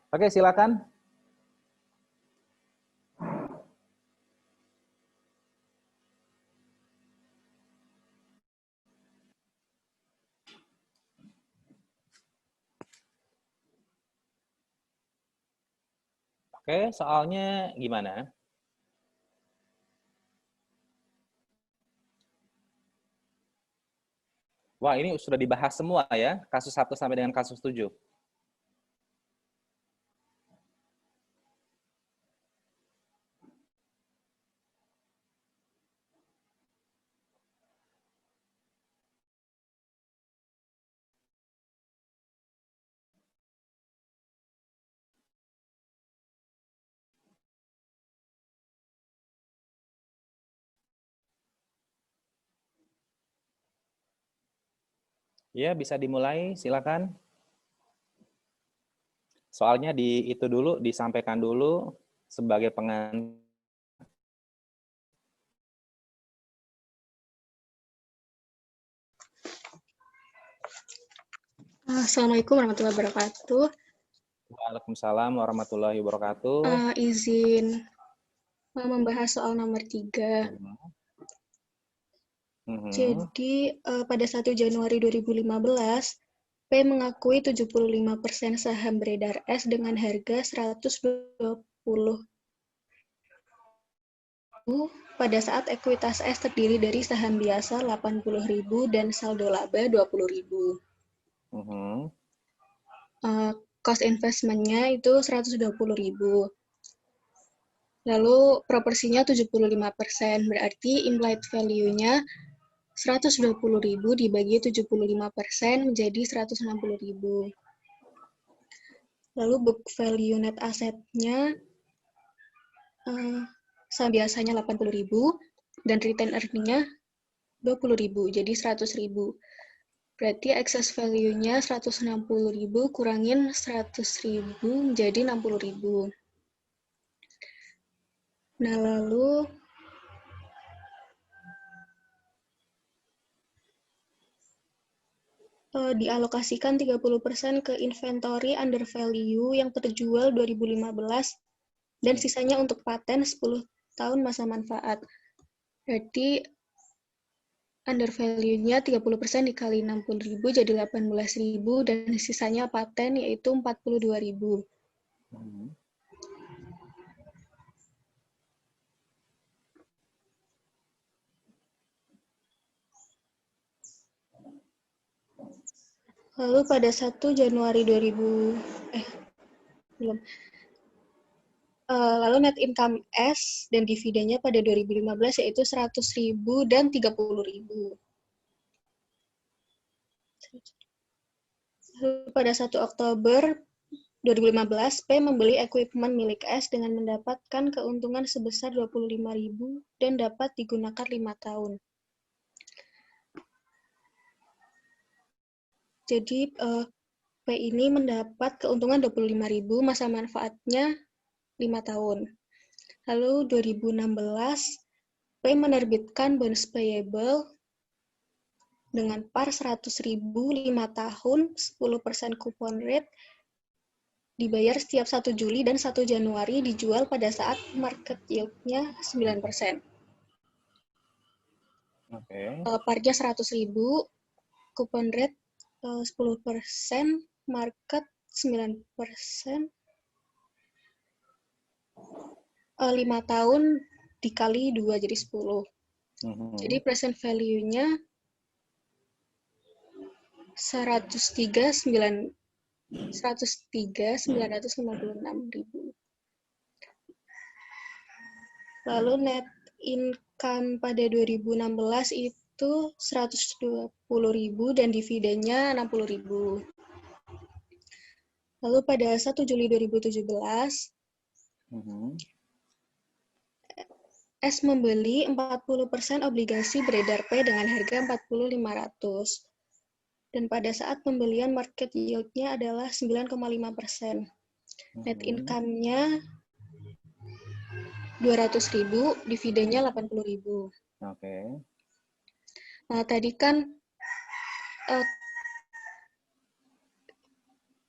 Oke, silakan. Oke, soalnya gimana? Wah, ini sudah dibahas semua ya, kasus 1 sampai dengan kasus 7. Ya, bisa dimulai, silakan. Soalnya itu dulu, disampaikan dulu sebagai pengantar. Assalamualaikum warahmatullahi wabarakatuh. Waalaikumsalam warahmatullahi wabarakatuh. Izin membahas soal nomor 3. Jadi, pada 1 Januari 2015, P mengakui 75% saham beredar S dengan harga 120 pada saat ekuitas S terdiri dari saham biasa 80.000 dan saldo laba 20.000. Cost investment-nya itu 120.000. Lalu proporsinya 75%, berarti implied value-nya 120.000 dibagi 75% menjadi 160.000. Lalu book value net asset-nya biasanya 80.000 dan return earning-nya 20.000, jadi 100.000. Berarti excess value-nya 160.000 kurangin 100.000 menjadi 60.000. Nah, lalu dialokasikan 30% ke inventory under value yang terjual 2015 dan sisanya untuk paten 10 tahun masa manfaat. Berarti under value-nya 30% dikali 60.000 jadi 18.000 dan sisanya paten yaitu 42.000. Lalu pada 1 Januari 2000 belum. Lalu net income S dan dividennya pada 2015 yaitu 100.000 dan 30.000. Lalu pada 1 Oktober 2015, P membeli equipment milik S dengan mendapatkan keuntungan sebesar 25.000 dan dapat digunakan 5 tahun. Jadi, P ini mendapat keuntungan 25.000, masa manfaatnya 5 tahun. Lalu 2016, P menerbitkan bonds payable dengan par 100.000 5 tahun, 10% coupon rate, dibayar setiap 1 Juli dan 1 Januari, dijual pada saat market yield-nya 9%. Parnya 100.000, coupon rate 10%, market 9%, 5 tahun dikali 2 jadi 10. Jadi present value-nya 103.956.000. Lalu net income pada 2016 itu 120.000 dan dividennya 60.000. Lalu pada 1 Juli 2017, S membeli 40% obligasi beredar P dengan harga 40.500. Dan pada saat pembelian market yield-nya adalah 9,5%. Net income-nya 200.000, dividennya 80.000. Nah, tadi kan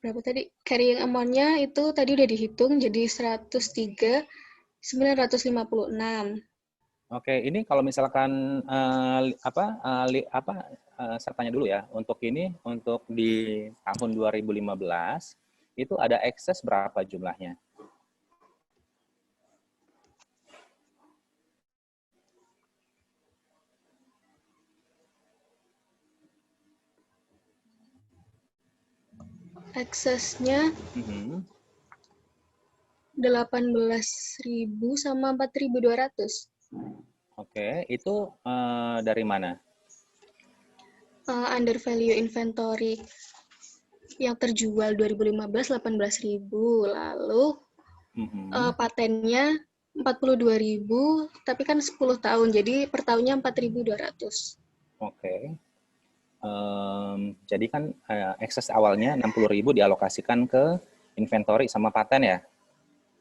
berapa tadi? Carrying amount-nya itu tadi udah dihitung jadi 103.956. Oke, ini kalau misalkan saya tanya dulu ya. Untuk ini, untuk di tahun 2015 itu ada ekses berapa jumlahnya? Aksesnya 18.000 sama 4.200. Oke, itu dari mana? Under value inventory yang terjual 2015 18.000, lalu patennya 42.000, tapi kan 10 tahun, jadi per tahunnya 4.200. Oke. Jadi kan ekses awalnya 60.000 dialokasikan ke inventory sama paten ya?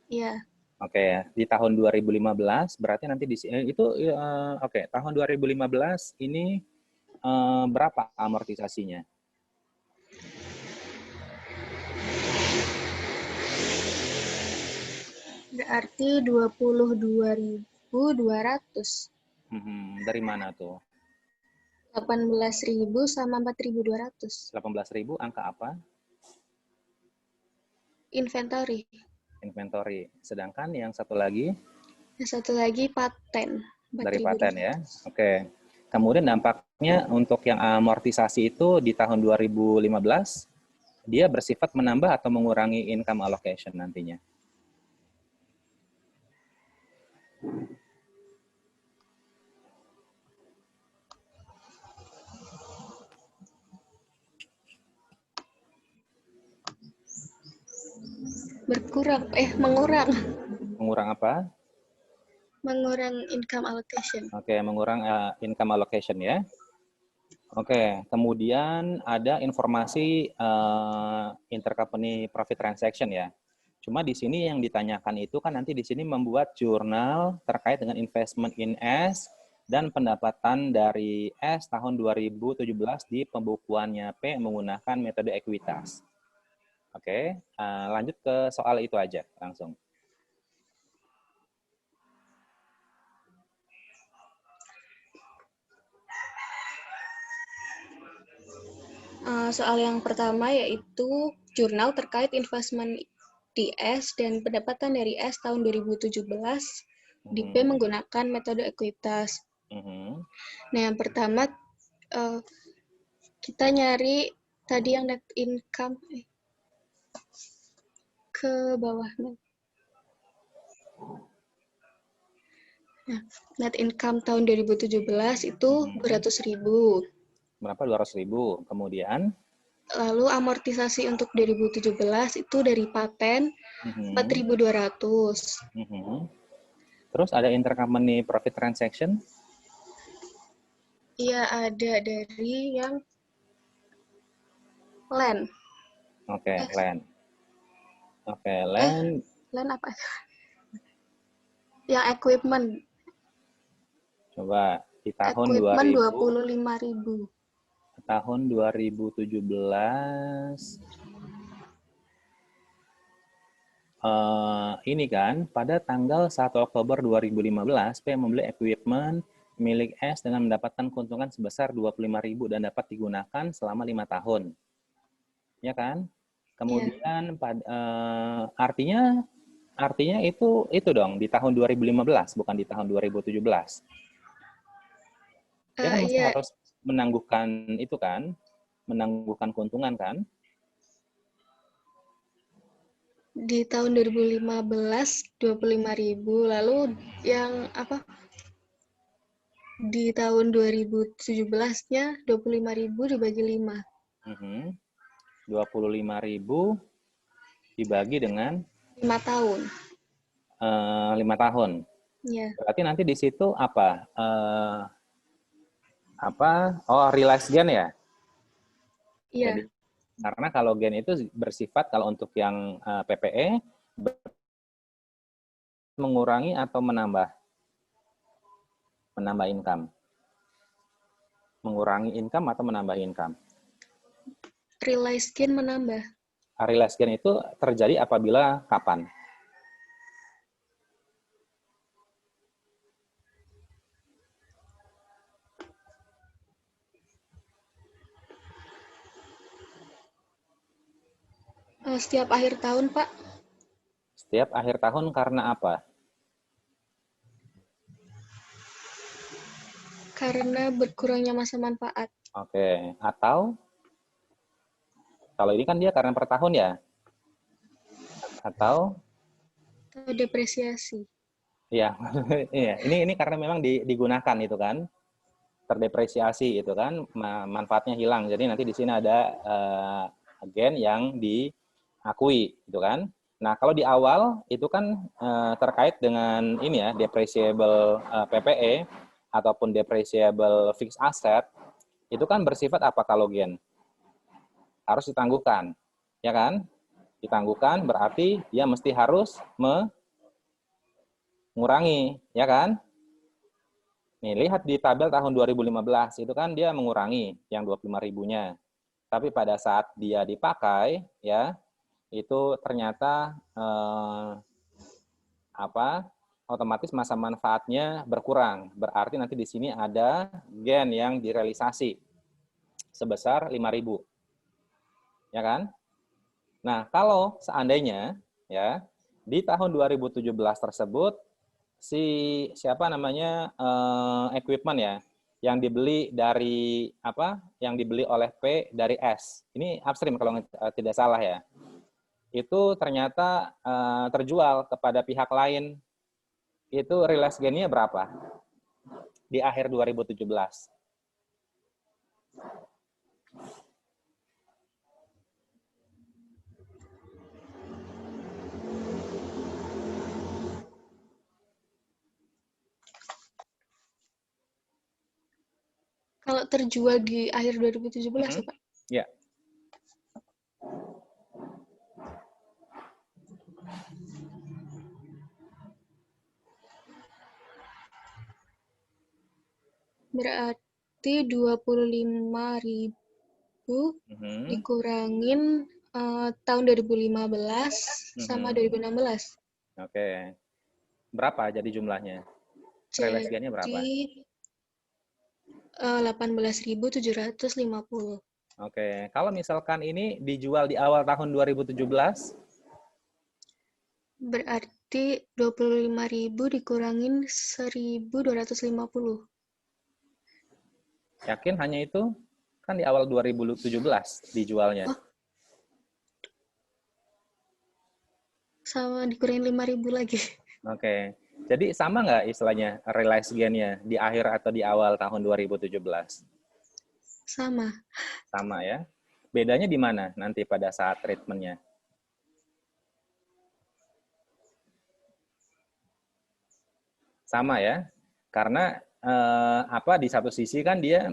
Iya. Oke, di tahun 2015 berarti nanti itu oke, tahun 2015 ini berapa amortisasinya? Berarti 22.200. Dari mana tuh? 18.000 sama 4.200. 18.000 angka apa? Inventory. Inventory. Sedangkan yang satu lagi? Yang satu lagi paten. Dari paten ya. Oke. Kemudian dampaknya untuk yang amortisasi itu di tahun 2015, dia bersifat menambah atau mengurangi income allocation nantinya? Mengurang. Mengurang apa? Mengurang income allocation. Oke, mengurang income allocation ya. Oke, kemudian ada informasi intercompany profit transaction ya. Cuma di sini yang ditanyakan itu kan nanti di sini membuat jurnal terkait dengan investment in S dan pendapatan dari S tahun 2017 di pembukuannya P menggunakan metode ekuitas. Oke, lanjut ke soal itu aja langsung. Soal yang pertama yaitu jurnal terkait investment di S dan pendapatan dari S tahun 2017 di P menggunakan metode ekuitas. Nah, yang pertama kita nyari tadi yang net income ke bawah. Nah, net income tahun 2017 itu 200.000. Berapa? 200.000. Kemudian? Lalu amortisasi untuk 2017 itu dari paten 4.200. Terus ada intercompany profit transaction? Iya, ada dari yang land. Oke, land. Oke, land. Land apa? Yang equipment. Coba di tahun equipment 25.000. 25.000. Tahun 2017 ini kan pada tanggal 1 Oktober 2015 P membeli equipment milik S dengan mendapatkan keuntungan sebesar 25.000 dan dapat digunakan selama 5 tahun. Ya kan? Kemudian artinya itu dong di tahun 2015 bukan di tahun 2017. Dia kan masih harus menangguhkan itu kan, menangguhkan keuntungan kan? Di tahun 2015 25.000, lalu yang apa? Di tahun 2017-nya 25.000 dibagi 5. 25.000 dibagi dengan 5 tahun. 5 tahun. Ya. Berarti nanti di situ apa? Realized gain ya? Iya. Jadi, karena kalau gain itu bersifat kalau untuk yang PPE mengurangi atau menambah income. Mengurangi income atau menambah income? Realized gain menambah. realized gain itu terjadi apabila kapan? Setiap akhir tahun, Pak. Setiap akhir tahun karena apa? Karena berkurangnya masa manfaat. Oke, atau kalau ini kan dia karena per tahun ya? Atau Atau depresiasi. ya, iya, ini karena memang digunakan itu kan, terdepresiasi itu kan, manfaatnya hilang. Jadi nanti di sini ada gain yang diakui itu kan. Nah, kalau di awal itu kan terkait dengan ini ya, depreciable PPE ataupun depreciable fixed asset, itu kan bersifat apa kalau gain? Harus ditangguhkan, ya kan? Ditangguhkan berarti dia mesti harus mengurangi, ya kan? Nih, lihat di tabel tahun 2015, itu kan dia mengurangi yang 25 ribunya. Tapi pada saat dia dipakai, ya, itu ternyata otomatis masa manfaatnya berkurang. Berarti nanti di sini ada gain yang direalisasi sebesar 5.000. Ya kan? Nah, kalau seandainya ya di tahun 2017 tersebut si siapa namanya equipment ya yang dibeli dari apa? Yang dibeli oleh P dari S. Ini upstream kalau tidak salah ya. Itu ternyata terjual kepada pihak lain. Itu realized gain-nya berapa? Di akhir 2017. Kalau terjual di akhir 2017 ya, Pak? Ya. Berarti 25.000 dikurangin tahun 2015 sama 2016. Oke. Berapa jadi jumlahnya? Realized gain-nya berapa? Jadi 18.750. Oke. Kalau misalkan ini dijual di awal tahun 2017, Berarti 25.000 dikurangin 1.250. yakin hanya itu? Kan di awal 2017 dijualnya. Oh, sama dikurangin 5.000 lagi. Oke. Jadi sama nggak istilahnya realized gain-nya di akhir atau di awal tahun 2017? Sama. Sama ya. Bedanya di mana nanti pada saat treatment-nya? Sama ya. Karena di satu sisi kan dia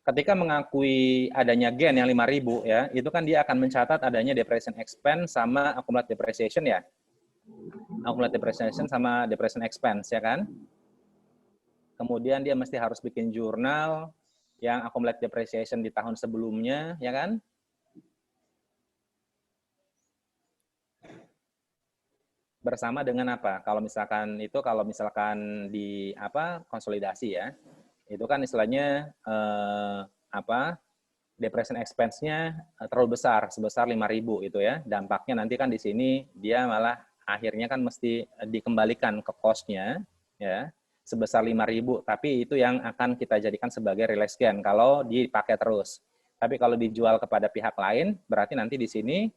ketika mengakui adanya gain yang 5.000 ya, itu kan dia akan mencatat adanya depreciation expense sama accumulated depreciation ya. Accumulated depreciation sama depreciation expense ya kan. Kemudian dia mesti harus bikin jurnal yang accumulated depreciation di tahun sebelumnya ya kan. Bersama dengan apa? Kalau misalkan di konsolidasi ya. Itu kan istilahnya depreciation expense-nya terlalu besar, sebesar 5.000 itu ya. Dampaknya nanti kan di sini dia malah akhirnya kan mesti dikembalikan ke cost-nya ya sebesar 5.000, tapi itu yang akan kita jadikan sebagai realized gain kalau dipakai terus. Tapi kalau dijual kepada pihak lain, berarti nanti di sini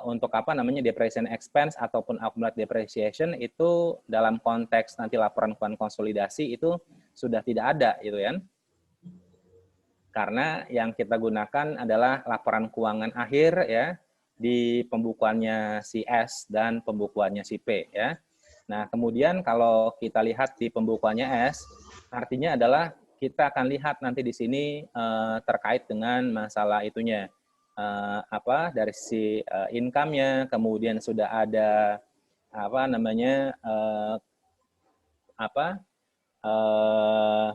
untuk depreciation expense ataupun accumulated depreciation itu dalam konteks nanti laporan keuangan konsolidasi itu sudah tidak ada gitu ya. Karena yang kita gunakan adalah laporan keuangan akhir ya di pembukuannya si S dan pembukuannya si P ya. Nah, kemudian kalau kita lihat di pembukuannya S, artinya adalah kita akan lihat nanti di sini terkait dengan masalah itunya. Dari si income-nya, kemudian sudah ada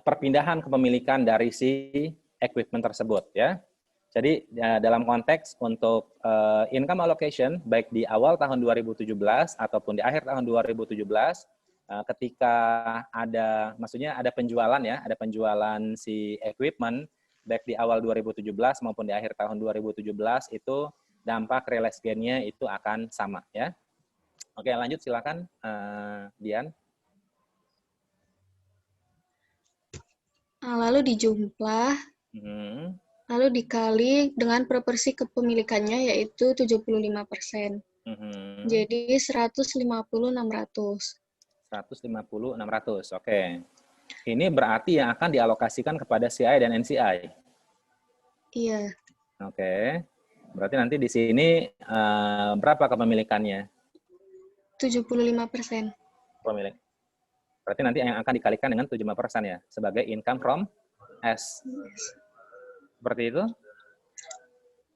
perpindahan kepemilikan dari si equipment tersebut ya. Jadi dalam konteks untuk income allocation, baik di awal tahun 2017 ataupun di akhir tahun 2017, ketika ada, maksudnya ada penjualan ya, ada penjualan si equipment, baik di awal 2017 maupun di akhir tahun 2017, itu dampak realized gain-nya itu akan sama ya. Oke, lanjut silakan Dian. Lalu dijumlah, lalu dikali dengan proporsi kepemilikannya yaitu 75%. Jadi 150/600. 150/600, oke. Ini berarti yang akan dialokasikan kepada CI dan NCI. Iya. Oke. Berarti nanti di sini berapa kepemilikannya? 75%. Pemilik. Berarti nanti yang akan dikalikan dengan 75% ya, sebagai income from S. Seperti itu?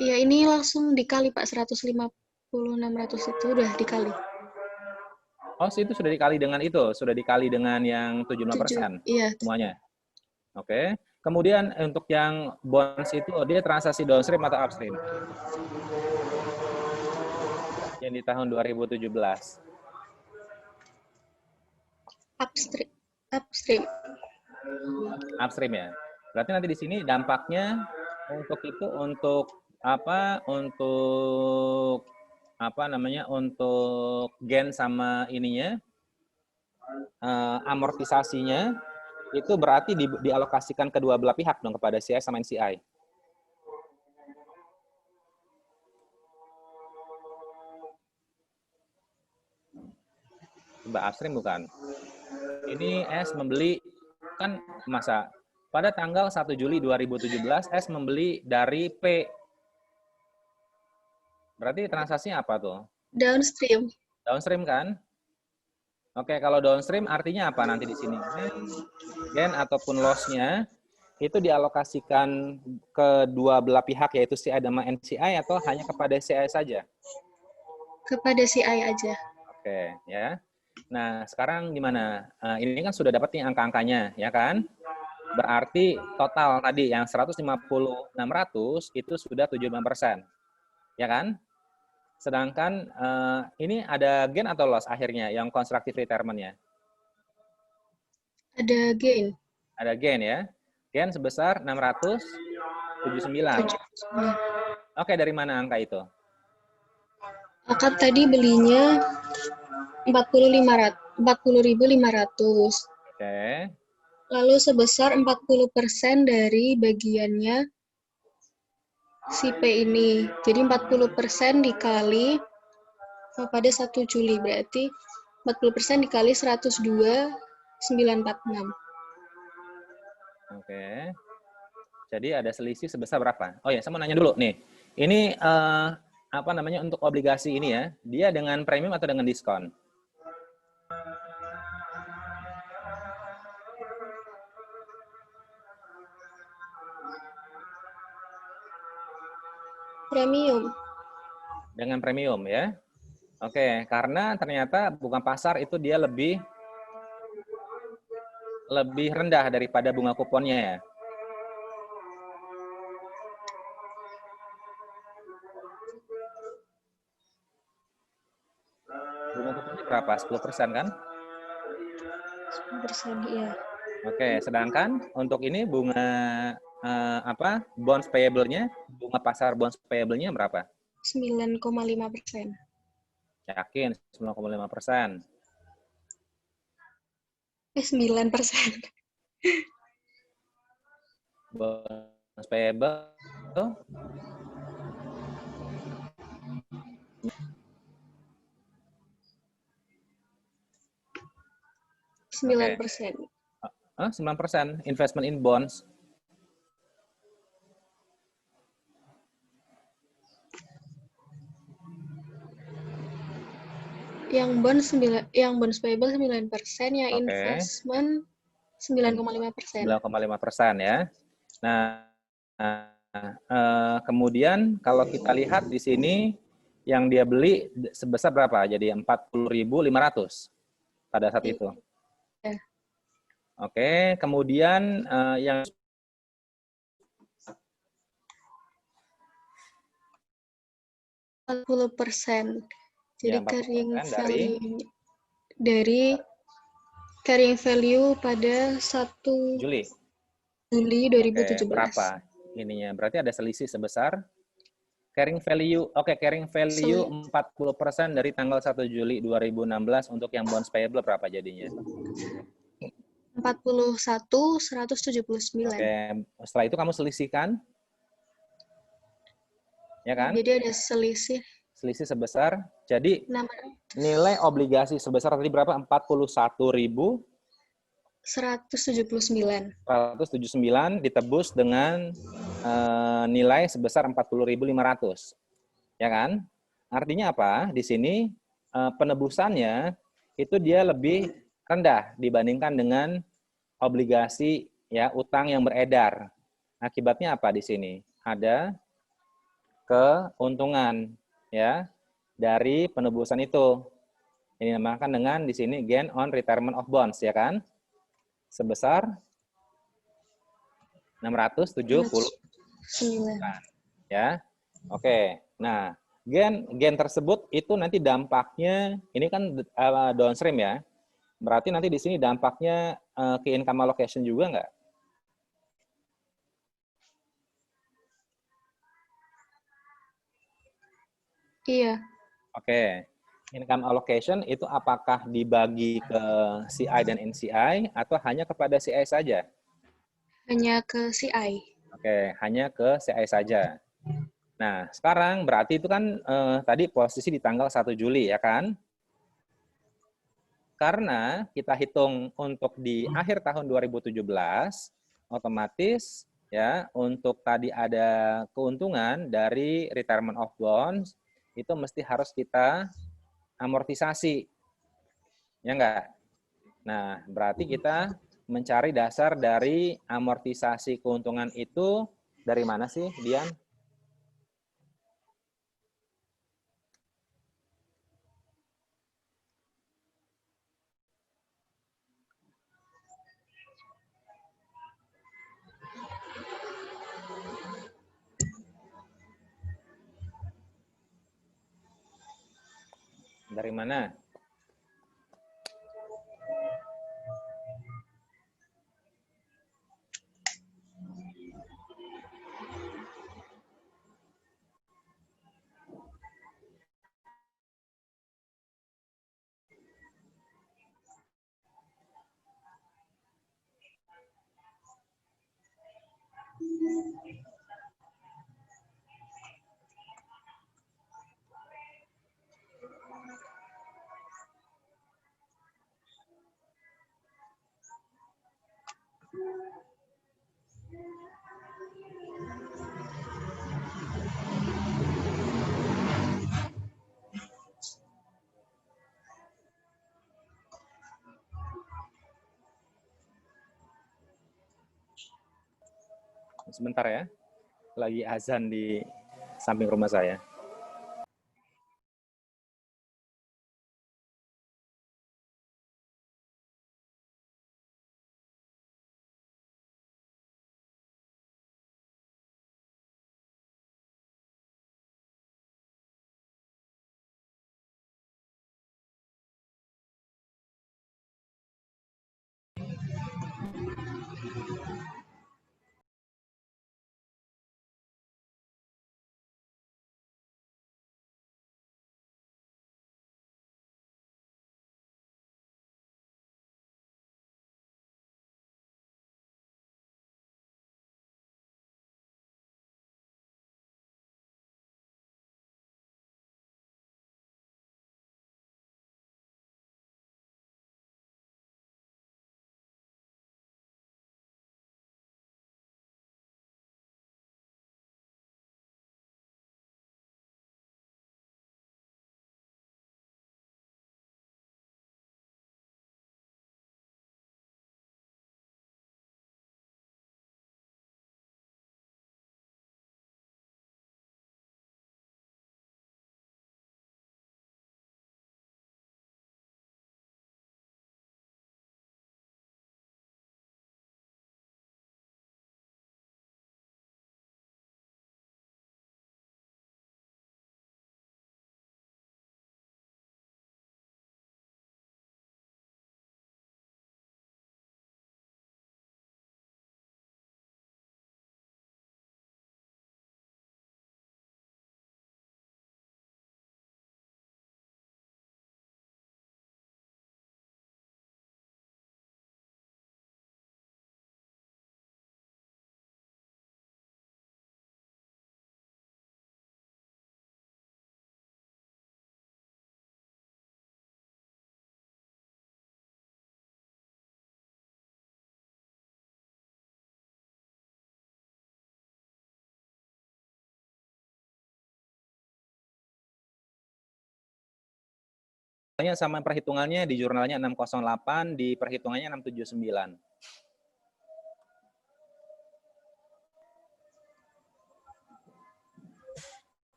Iya, ini langsung dikali, Pak. 150/600 itu udah dikali. Oh, itu sudah dikali dengan itu? Sudah dikali dengan yang 75%? Iya. Semuanya? Oke. Kemudian untuk yang bonds itu, dia transaksi downstream atau upstream? Yang di tahun 2017. Upstream. Upstream. Upstream ya. Berarti nanti di sini dampaknya untuk itu untuk apa? Untuk apa namanya? Untuk gain sama ininya amortisasinya itu berarti dialokasikan kedua belah pihak dong kepada CI sama NCI. Coba upstream bukan? Ini S membeli, kan masa pada tanggal 1 Juli 2017 S membeli dari P. Berarti transaksinya apa tuh? Downstream. Downstream kan? Oke, kalau downstream artinya apa nanti di sini? Gain ataupun loss-nya itu dialokasikan ke dua belah pihak, yaitu CI dan NCI, atau hanya kepada CI saja? Kepada CI aja. Oke, ya. Nah, sekarang gimana? Ini kan sudah dapat nih angka-angkanya, ya kan? Berarti total tadi yang 150/600 itu sudah 75%. Ya kan? Sedangkan ini ada gain atau loss akhirnya yang constructive retirement-nya? Ada gain. Ada gain ya. Gain sebesar 679. Oke, dari mana angka itu? Akad tadi belinya 40.500. Oke. Lalu sebesar 40% dari bagiannya si P ini. Jadi 40% dikali pada 1 Juli. Berarti 40% dikali 102.946. Oke. Jadi ada selisih sebesar berapa? Oh ya, saya mau nanya dulu nih. Ini apa namanya untuk obligasi ini ya? Dia dengan premium atau dengan diskon? Premium. Dengan premium ya. Oke, karena ternyata bunga pasar itu dia lebih rendah daripada bunga kuponnya ya. Bunga kuponnya berapa? 10% kan? 10%, iya. Oke, sedangkan untuk ini bunga bonds payable-nya, bunga pasar bonds payable-nya berapa? 9,5%. Yakin 9,5%. 9%. Bonds payable itu 9%. 9% investment in bonds. Yang bonds payable 9%, yang investment 9,5%. 9,5% ya. Nah, kemudian kalau kita lihat di sini yang dia beli sebesar berapa? Jadi 40.500 pada saat itu. Ya. Oke, kemudian yang 40%. Jadi Ya, 40% dari carrying value pada 1 Juli. Juli Oke, 2017. berapa ininya? Berarti ada selisih sebesar carrying value. Oke, carrying value 40% dari tanggal 1 Juli 2016 untuk yang bonds payable berapa jadinya? 41.179. Oke, setelah itu kamu selisihkan, ya kan? Jadi ada selisih Selisih sebesar, jadi 600. nilai obligasi sebesar tadi berapa? 179. 41.179 ditebus dengan nilai sebesar 40.500. Ya kan? Artinya apa? Di sini penebusannya itu dia lebih rendah dibandingkan dengan obligasi ya utang yang beredar. Akibatnya apa di sini? Ada keuntungan ya dari penebusan itu. Ini dinamakan dengan di sini gain on retirement of bonds ya kan? Sebesar 670 ya. Oke. Nah, gen tersebut itu nanti dampaknya ini kan downstream ya. Berarti nanti di sini dampaknya ke income allocation juga nggak? Iya. Oke. Income allocation itu apakah dibagi ke CI dan NCI atau hanya kepada CI saja? Hanya ke CI. Oke, hanya ke CI saja. Nah, sekarang berarti itu kan tadi posisi di tanggal 1 Juli ya kan? Karena kita hitung untuk di akhir tahun 2017, otomatis ya untuk tadi ada keuntungan dari retirement of bonds itu mesti harus kita amortisasi. Ya enggak? Nah, berarti kita mencari dasar dari amortisasi keuntungan itu dari mana sih, Dian? Dari mana? Sebentar ya. Lagi azan di samping rumah saya. sama perhitungannya di jurnalnya 608, di perhitungannya 679.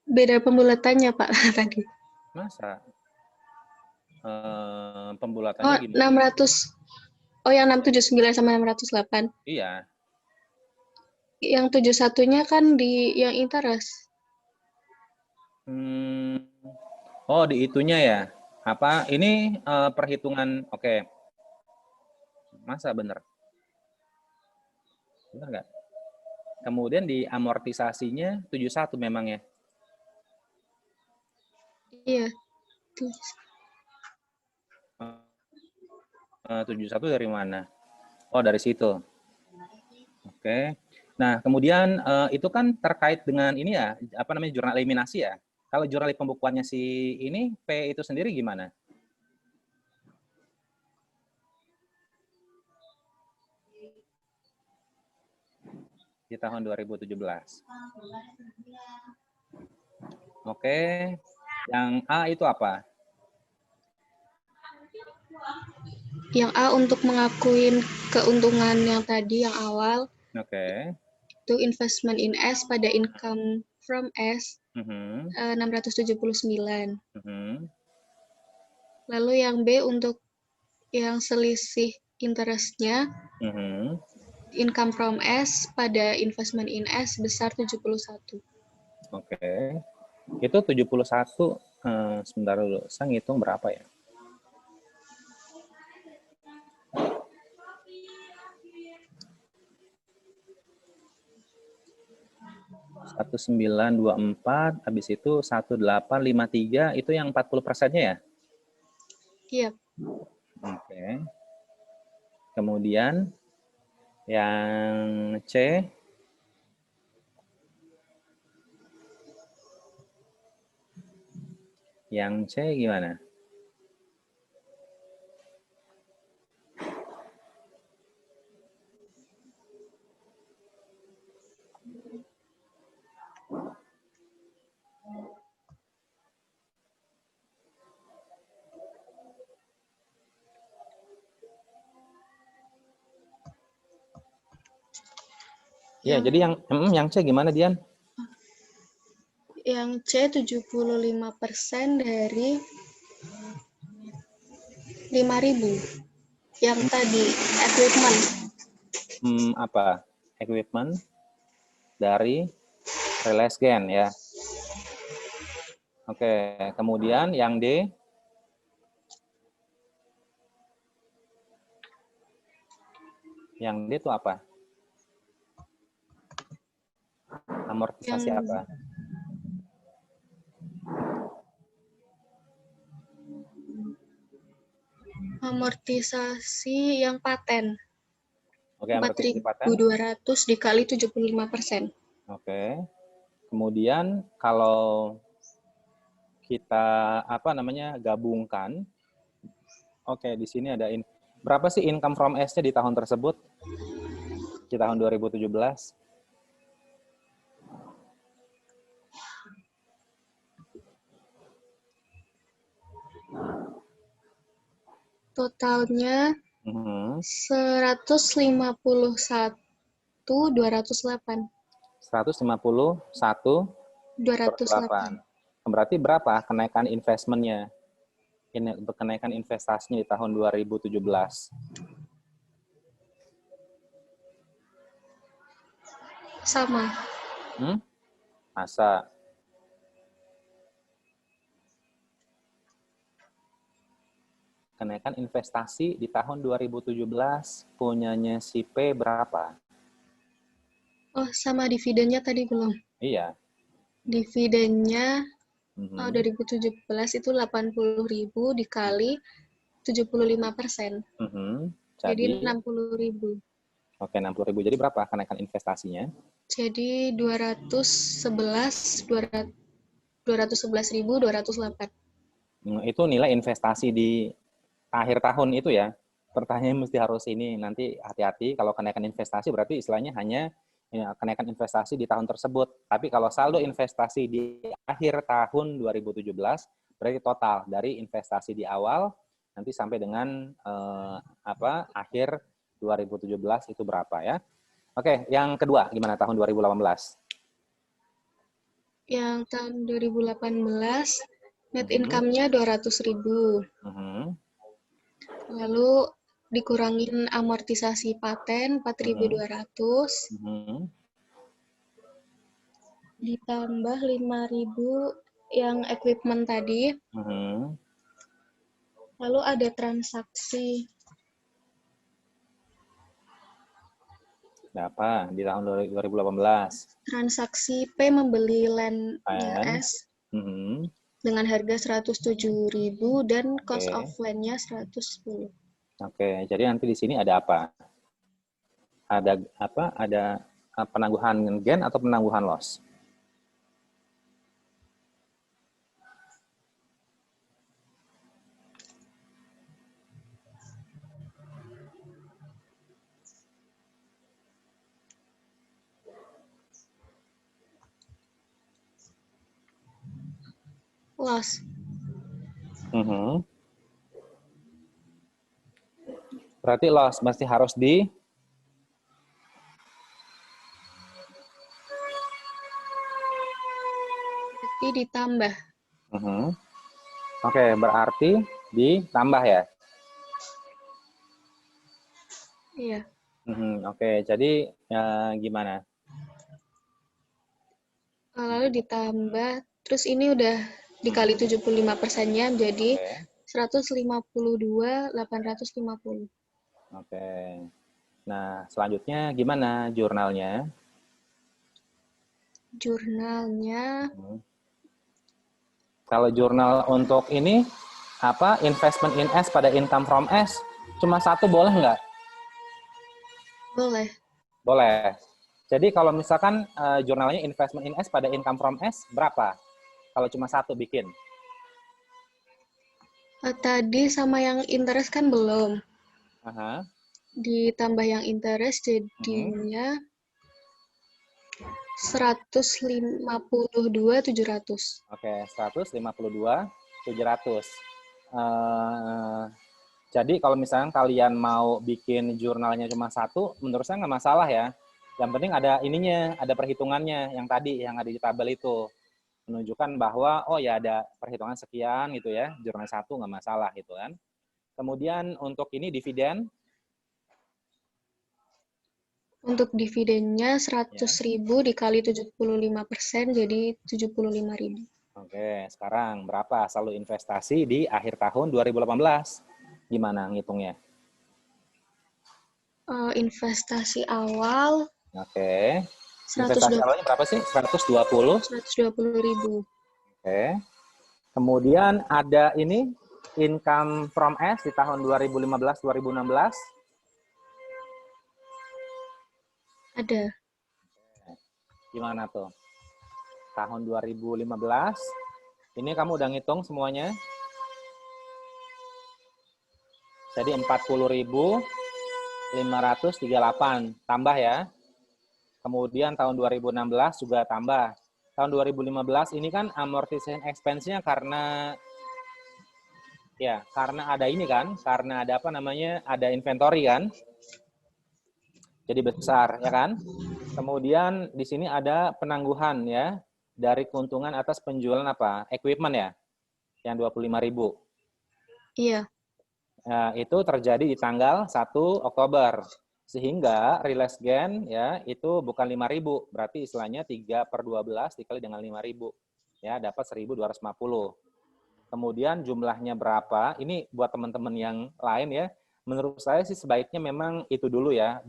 Beda pembulatannya, Pak, tadi. Masa? Oh, Pembulatannya gimana? 600. Oh, yang 679 sama 608. Iya. Yang 71-nya kan di yang interest. Oh, di itunya ya. Apa? Ini perhitungan, oke. Masa bener? Bener nggak? Kemudian di amortisasinya 71 memang ya? Iya. 71 dari mana? Oh, dari situ. Oke. Nah, kemudian itu kan terkait dengan ini ya, apa namanya, jurnal eliminasi ya. Kalau jurnal pembukuannya si ini, P itu sendiri gimana? Di tahun 2017. Oke. Yang A itu apa? Yang A untuk mengakuin keuntungan yang tadi, yang awal, Oke. itu investment in S pada income from S, 679. Lalu yang B untuk yang selisih interest-nya, income from S pada investment in S besar 71. Oke. Itu 71, sebentar dulu, saya ngitung berapa ya? Satu 924, habis itu 1853, itu yang 40%-nya ya? Iya. Oke. Kemudian yang C, gimana? Ya, jadi yang C gimana, Dian? Yang C 75% dari 5.000. Yang tadi equipment. Apa? Equipment dari Release Gen ya. Oke, kemudian yang D, itu apa? Amortisasi apa? Amortisasi yang paten. Oke, amortisasi paten. 4.200 dikali 75%. Oke. Kemudian kalau kita gabungkan, oke, di sini ada berapa sih income from S-nya di tahun tersebut? Di tahun 2017? Totalnya 151.208. 151.208. Berarti berapa kenaikan investmentnya? Kenaikan investasinya di tahun 2017? Sama. Masa? Kenaikan investasi di tahun 2017 punyanya si P berapa? Oh, sama dividennya tadi belum? Iya. Dividennya 2017 itu 80.000 dikali 75%. Jadi 60.000. Oke, 60.000. Jadi berapa kenaikan investasinya? Jadi 211.208. Itu nilai investasi di akhir tahun itu ya. Pertanyaan mesti harus ini, nanti hati-hati kalau kenaikan investasi berarti istilahnya hanya ya, kenaikan investasi di tahun tersebut. Tapi kalau saldo investasi di akhir tahun 2017, berarti total dari investasi di awal nanti sampai dengan akhir 2017 itu berapa ya. Oke, yang kedua gimana tahun 2018? Yang tahun 2018 net income-nya 200.000. Lalu dikurangin amortisasi paten 4.200. Ditambah 5.000 yang equipment tadi. Lalu ada transaksi. Berapa di tahun 2018? Transaksi P membeli land-nya S dengan harga 107.000 dan cost of land-nya 110. Oke, jadi nanti di sini ada apa? Ada apa? Ada penangguhan gain atau penangguhan loss? Loss. Berarti loss mesti harus di ditambah. Oke, berarti ditambah ya? Iya. Oke, jadi gimana? Lalu ditambah, terus ini udah dikali 75%-nya jadi 152.850. Oke. Nah, selanjutnya gimana jurnalnya? Jurnalnya. Kalau jurnal untuk ini, investment in S pada income from S, cuma satu boleh nggak? Boleh. Boleh. Jadi kalau misalkan jurnalnya investment in S pada income from S, berapa? Kalau cuma satu bikin? Tadi sama yang interest kan belum. Ditambah yang interest jadinya 152.700. Oke, 152.700. Jadi kalau misalnya kalian mau bikin jurnalnya cuma satu, menurut saya nggak masalah ya. Yang penting ada ininya, ada perhitungannya yang tadi, yang ada di tabel itu. Menunjukkan bahwa, oh ya ada perhitungan sekian gitu ya, jurnal satu nggak masalah gitu kan. Kemudian untuk ini dividen. Untuk dividennya 100.000 dikali 75% jadi 75.000. Oke, sekarang berapa saldo investasi di akhir tahun 2018? Gimana ngitungnya? Investasi awal. Oke. Investasi awalnya berapa sih? 120.000. Oke. Kemudian ada ini income from S di tahun 2015-2016. Ada. Gimana tuh? Tahun 2015. Ini kamu udah ngitung semuanya? Jadi 40.538 tambah ya. Kemudian tahun 2016 juga tambah. Tahun 2015 ini kan amortization expense-nya karena ada ini kan, karena ada ada inventory kan. Jadi besar ya kan. Kemudian di sini ada penangguhan ya dari keuntungan atas penjualan equipment ya, yang 25.000. Iya. Nah, itu terjadi di tanggal 1 Oktober. Sehingga realized gain ya itu bukan 5.000, berarti istilahnya 3/12 dikali dengan 5.000. Ya, dapat 1.250. Kemudian jumlahnya berapa? Ini buat teman-teman yang lain ya. Menurut saya sih sebaiknya memang itu dulu ya,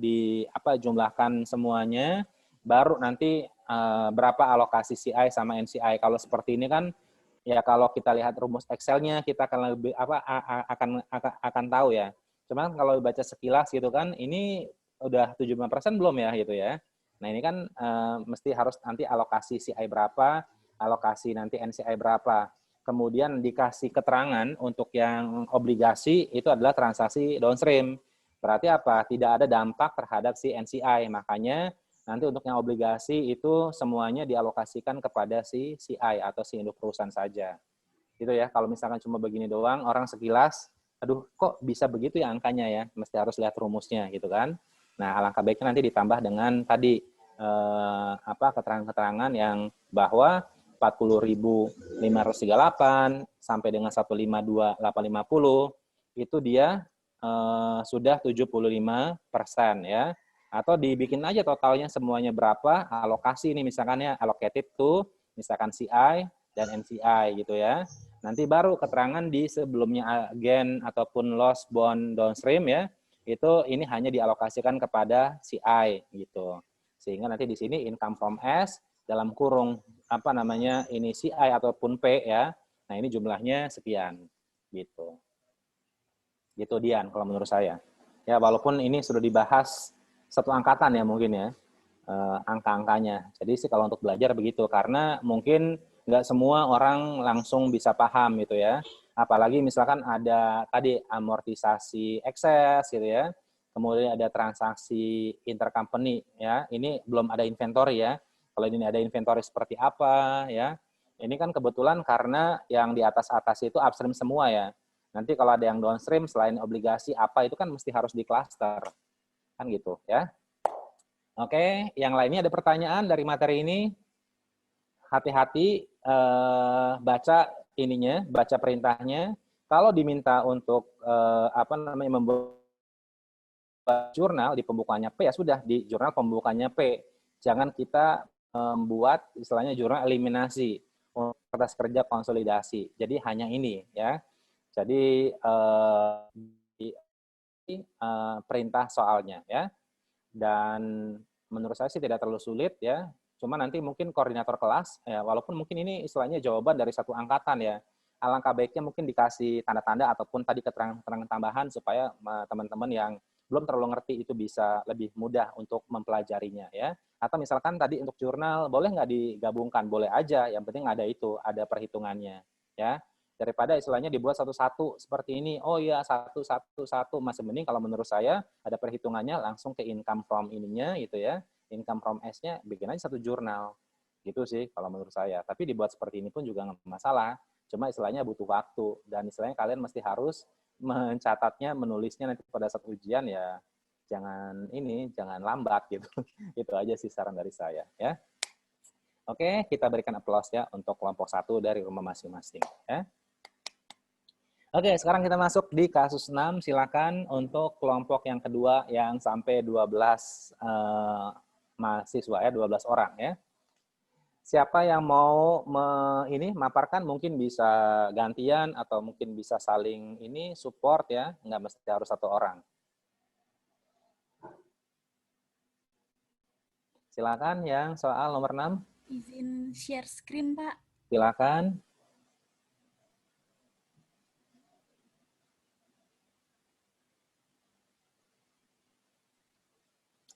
jumlahkan semuanya, baru nanti berapa alokasi CI sama NCI. Kalau seperti ini kan ya kalau kita lihat rumus Excel-nya kita akan lebih akan tahu ya. Cuman kalau baca sekilas gitu kan, ini udah 75% belum ya gitu ya. Nah ini kan mesti harus nanti alokasi CI berapa, alokasi nanti NCI berapa. Kemudian dikasih keterangan untuk yang obligasi itu adalah transaksi downstream. Berarti apa? Tidak ada dampak terhadap si NCI. Makanya Nanti untuk yang obligasi itu semuanya dialokasikan kepada si CI atau si induk perusahaan saja. Gitu ya. Kalau misalkan cuma begini doang, orang sekilas, aduh kok bisa begitu ya angkanya ya, mesti harus lihat rumusnya gitu kan. Nah, alangkah baiknya nanti ditambah dengan tadi keterangan-keterangan yang bahwa 40.538 sampai dengan 152.850 itu dia sudah 75% ya. Atau dibikin aja totalnya semuanya berapa, alokasi ini misalkan ya, allocated to misalkan CI dan NCI gitu ya. Nanti baru keterangan di sebelumnya agen ataupun loss bond downstream ya, itu ini hanya dialokasikan kepada CI gitu. Sehingga nanti di sini income from S dalam kurung ini CI ataupun P ya. Nah, ini jumlahnya sekian gitu. Gitu Dian kalau menurut saya. Ya walaupun ini sudah dibahas satu angkatan ya mungkin ya angka-angkanya. Jadi sih kalau untuk belajar begitu karena mungkin nggak semua orang langsung bisa paham gitu ya. Apalagi misalkan ada tadi amortisasi ekses gitu ya. Kemudian ada transaksi intercompany ya. Ini belum ada inventory ya. Kalau ini ada inventory seperti apa ya. Ini kan kebetulan karena yang di atas-atas itu upstream semua ya. Nanti kalau ada yang downstream selain obligasi apa itu kan mesti harus di cluster. Kan gitu ya. Oke, yang lainnya ada pertanyaan dari materi ini? Hati-hati baca ininya, baca perintahnya. Kalau diminta untuk membuat jurnal di pembukaannya P ya sudah di jurnal pembukaannya P. Jangan kita membuat istilahnya jurnal eliminasi untuk kertas kerja konsolidasi. Jadi hanya ini ya. Jadi perintah soalnya ya. Dan menurut saya sih tidak terlalu sulit ya. Cuma nanti mungkin koordinator kelas ya walaupun mungkin ini istilahnya jawaban dari satu angkatan ya. Alangkah baiknya mungkin dikasih tanda-tanda ataupun tadi keterangan-keterangan tambahan supaya teman-teman yang belum terlalu ngerti itu bisa lebih mudah untuk mempelajarinya ya. Atau misalkan tadi untuk jurnal boleh nggak digabungkan? Boleh aja, yang penting ada itu, ada perhitungannya ya. Daripada istilahnya dibuat satu-satu seperti ini. Oh iya, satu-satu masih mending kalau menurut saya ada perhitungannya langsung ke income from ininya gitu ya. Income from S-nya bikin aja satu jurnal. Gitu sih kalau menurut saya. Tapi dibuat seperti ini pun juga nggak masalah. Cuma istilahnya butuh waktu dan istilahnya kalian mesti harus mencatatnya, menulisnya nanti pada saat ujian ya jangan lambat gitu. Itu aja sih saran dari saya ya. Oke, kita berikan aplaus ya untuk kelompok 1 dari rumah masing-masing ya. Oke, sekarang kita masuk di kasus 6. Silakan untuk kelompok yang kedua yang sampai 12 mahasiswa ya, 12 orang ya. Siapa yang mau maparkan mungkin bisa gantian atau mungkin bisa saling ini support ya, nggak mesti harus satu orang. Silakan yang soal nomor 6. Izin share screen, Pak. Silakan.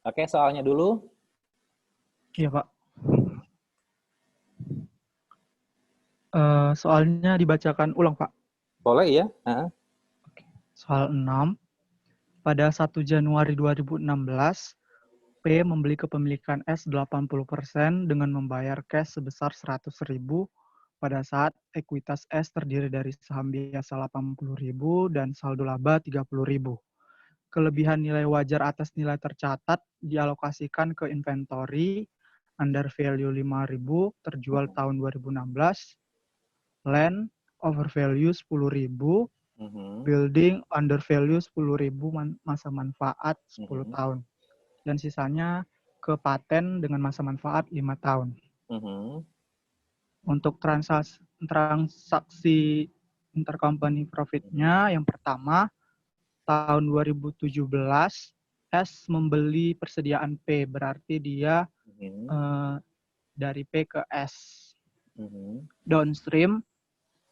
Oke, soalnya dulu. Iya, Pak. Soalnya dibacakan ulang, Pak. Boleh ya. Soal 6. Pada 1 Januari 2016, P membeli kepemilikan S 80% dengan membayar cash sebesar 100.000 pada saat ekuitas S terdiri dari saham biasa 80.000 dan saldo laba 30.000. Kelebihan nilai wajar atas nilai tercatat dialokasikan ke inventory under value 5.000 terjual tahun 2016, land over value 10.000, building under value 10.000 masa manfaat 10 tahun. Dan sisanya ke paten dengan masa manfaat 5 tahun. Untuk transaksi intercompany profit-nya yang pertama, tahun 2017, S membeli persediaan P, berarti dia dari P ke S. Downstream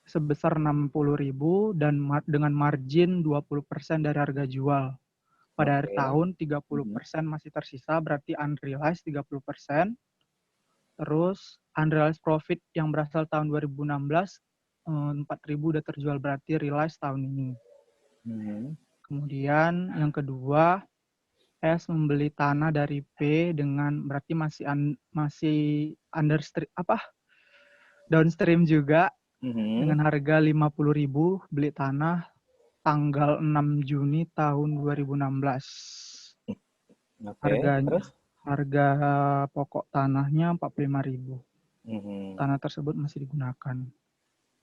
sebesar 60.000 dan dengan margin 20% dari harga jual. Pada akhir tahun 30% masih tersisa, berarti unrealized 30%. Terus unrealized profit yang berasal tahun 2016 4.000 udah terjual, berarti realized tahun ini. Kemudian yang kedua, S membeli tanah dari P dengan berarti masih downstream juga dengan harga 50.000 beli tanah tanggal 6 Juni tahun 2016. Oke, terus? Harga pokok tanahnya 45.000. Mhm. Tanah tersebut masih digunakan.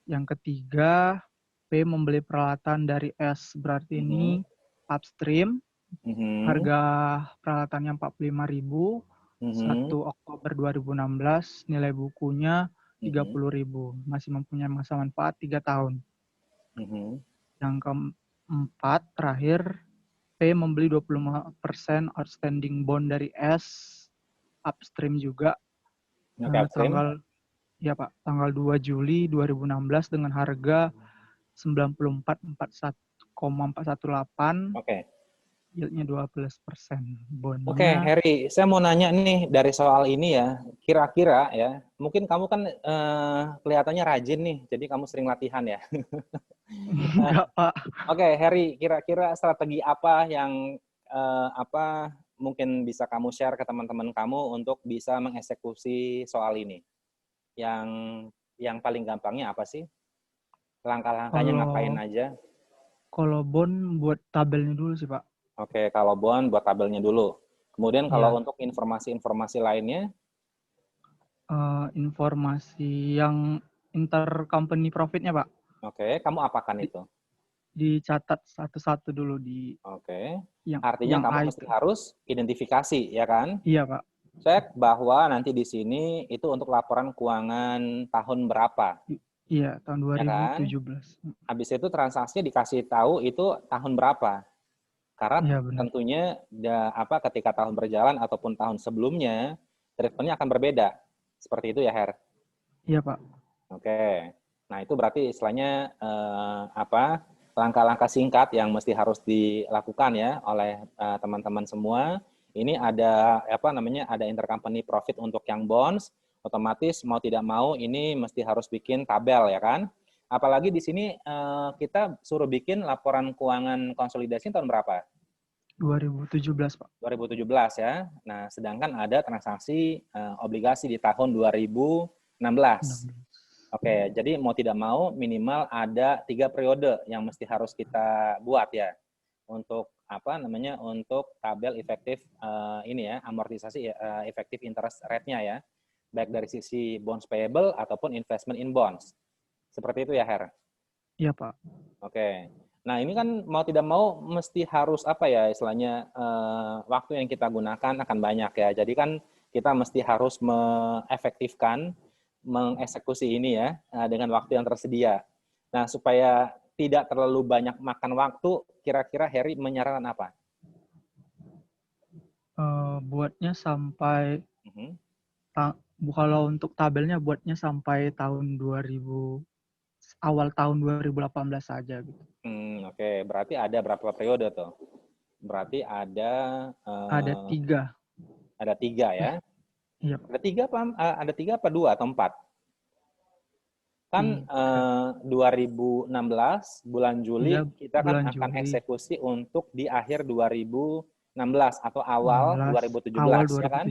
Yang ketiga, P membeli peralatan dari S, berarti ini upstream. Harga peralatannya 45.000. 1 Oktober 2016, nilai bukunya 30.000. Masih mempunyai masa manfaat 3 tahun. Yang keempat, terakhir, P membeli 25% outstanding bond dari S, upstream juga, tanggal 2 Juli 2016 dengan harga 94,418. Oke. Yieldnya 12%. Bondnya. Oke, Heri, saya mau nanya nih dari soal ini ya, kira-kira ya, mungkin kamu kan kelihatannya rajin nih, jadi kamu sering latihan ya. Enggak, Pak. Oke, Heri, kira-kira strategi apa yang mungkin bisa kamu share ke teman-teman kamu untuk bisa mengeksekusi soal ini? Yang paling gampangnya apa sih? Langkah-langkahnya ngapain aja? Kalau bond buat tabelnya dulu sih, Pak. Oke, kalau bond buat tabelnya dulu. Kemudian kalau untuk informasi-informasi lainnya? Informasi yang intercompany profitnya, Pak. Oke, kamu apakan itu? Dicatat satu-satu dulu Oke. yang Artinya kamu mesti harus identifikasi, ya kan? Iya, Pak. Cek bahwa nanti di sini itu untuk laporan keuangan tahun berapa. Iya, tahun 2017. Ya kan? Habis itu transaksinya dikasih tahu itu tahun berapa. Karena tentunya ketika tahun berjalan ataupun tahun sebelumnya, treatmentnya akan berbeda. Seperti itu ya, Her? Iya, Pak. Oke. Nah, itu berarti istilahnya langkah-langkah singkat yang mesti harus dilakukan ya oleh teman-teman semua. Ini ada ada intercompany profit untuk yang bonds, otomatis mau tidak mau ini mesti harus bikin tabel ya kan. Apalagi di sini kita suruh bikin laporan keuangan konsolidasi tahun berapa? 2017, Pak. 2017 ya. Nah, sedangkan ada transaksi obligasi di tahun 2016. Oke, jadi mau tidak mau minimal ada 3 periode yang mesti harus kita buat ya untuk untuk tabel efektif amortisasi efektif interest rate-nya ya, baik dari sisi bonds payable ataupun investment in bonds. Seperti itu ya, Her? Iya, Pak. Oke. Nah, ini kan mau tidak mau mesti harus istilahnya waktu yang kita gunakan akan banyak ya. Jadi kan kita mesti harus mengeksekusi ini ya dengan waktu yang tersedia. Nah, supaya tidak terlalu banyak makan waktu, kira-kira Heri menyarankan apa? Buatnya sampai kalau untuk tabelnya buatnya sampai awal tahun 2018 saja gitu. Oke. Berarti ada berapa periode tuh? Berarti ada 3. Ada 3 ya? Iya. Ada 3 apa 2 atau 4? Kan 2016 bulan Juli kita kan akan eksekusi untuk di akhir 2016 atau awal 2017 ya kan?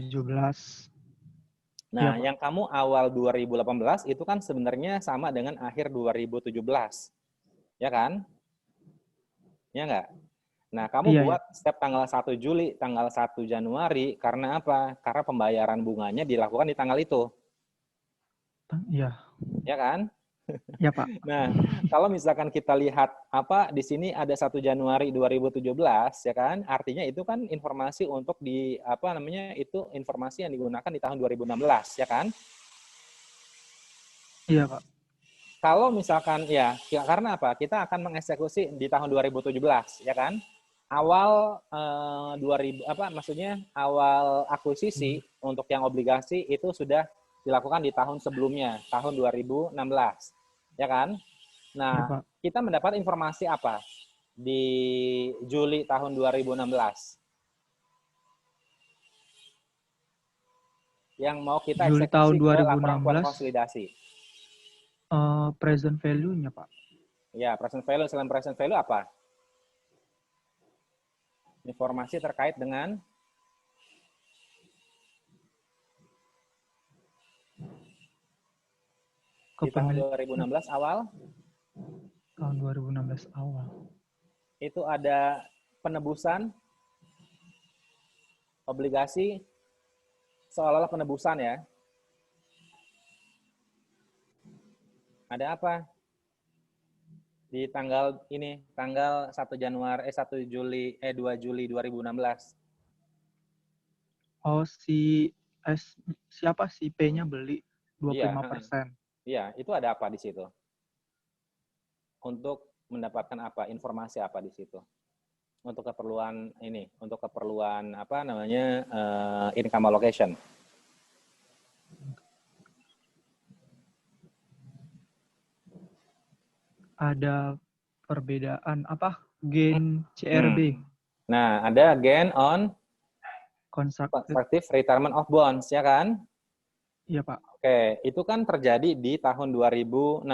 Nah, yang kamu awal 2018 itu kan sebenarnya sama dengan akhir 2017. Ya kan? Ya enggak? Nah, kamu buat setiap tanggal 1 Juli, tanggal 1 Januari, karena apa? Karena pembayaran bunganya dilakukan di tanggal itu. Iya. Ya kan? Ya, Pak. Nah, kalau misalkan kita lihat di sini ada 1 Januari 2017, ya kan? Artinya itu kan informasi untuk itu informasi yang digunakan di tahun 2016, ya kan? Iya, Pak. Kalau misalkan karena apa? Kita akan mengeksekusi di tahun 2017, ya kan? Awal awal akuisisi untuk yang obligasi itu sudah dilakukan di tahun sebelumnya, tahun 2016. Ya kan? Nah, kita mendapat informasi apa di Juli tahun 2016? Yang mau kita eksekusi ke laporan keuangan konsolidasi. Present value-nya, Pak. Ya, present value. Selain present value apa? Informasi terkait dengan di tahun 2016 awal Tahun 2016 awal. itu ada penebusan obligasi, seolah-olah penebusan ya. Ada apa? Di tanggal ini, tanggal 2 Juli 2016. Oh, siapa si P-nya beli Iya, 25%. iya, itu ada apa di situ? Untuk mendapatkan apa? Informasi apa di situ? Untuk keperluan ini, untuk keperluan apa namanya income allocation. Ada perbedaan apa? Gain CRB, Nah, ada gain on constructed. constructive retirement of bonds, ya kan? Iya, Pak. Oke, itu kan terjadi di tahun 2016.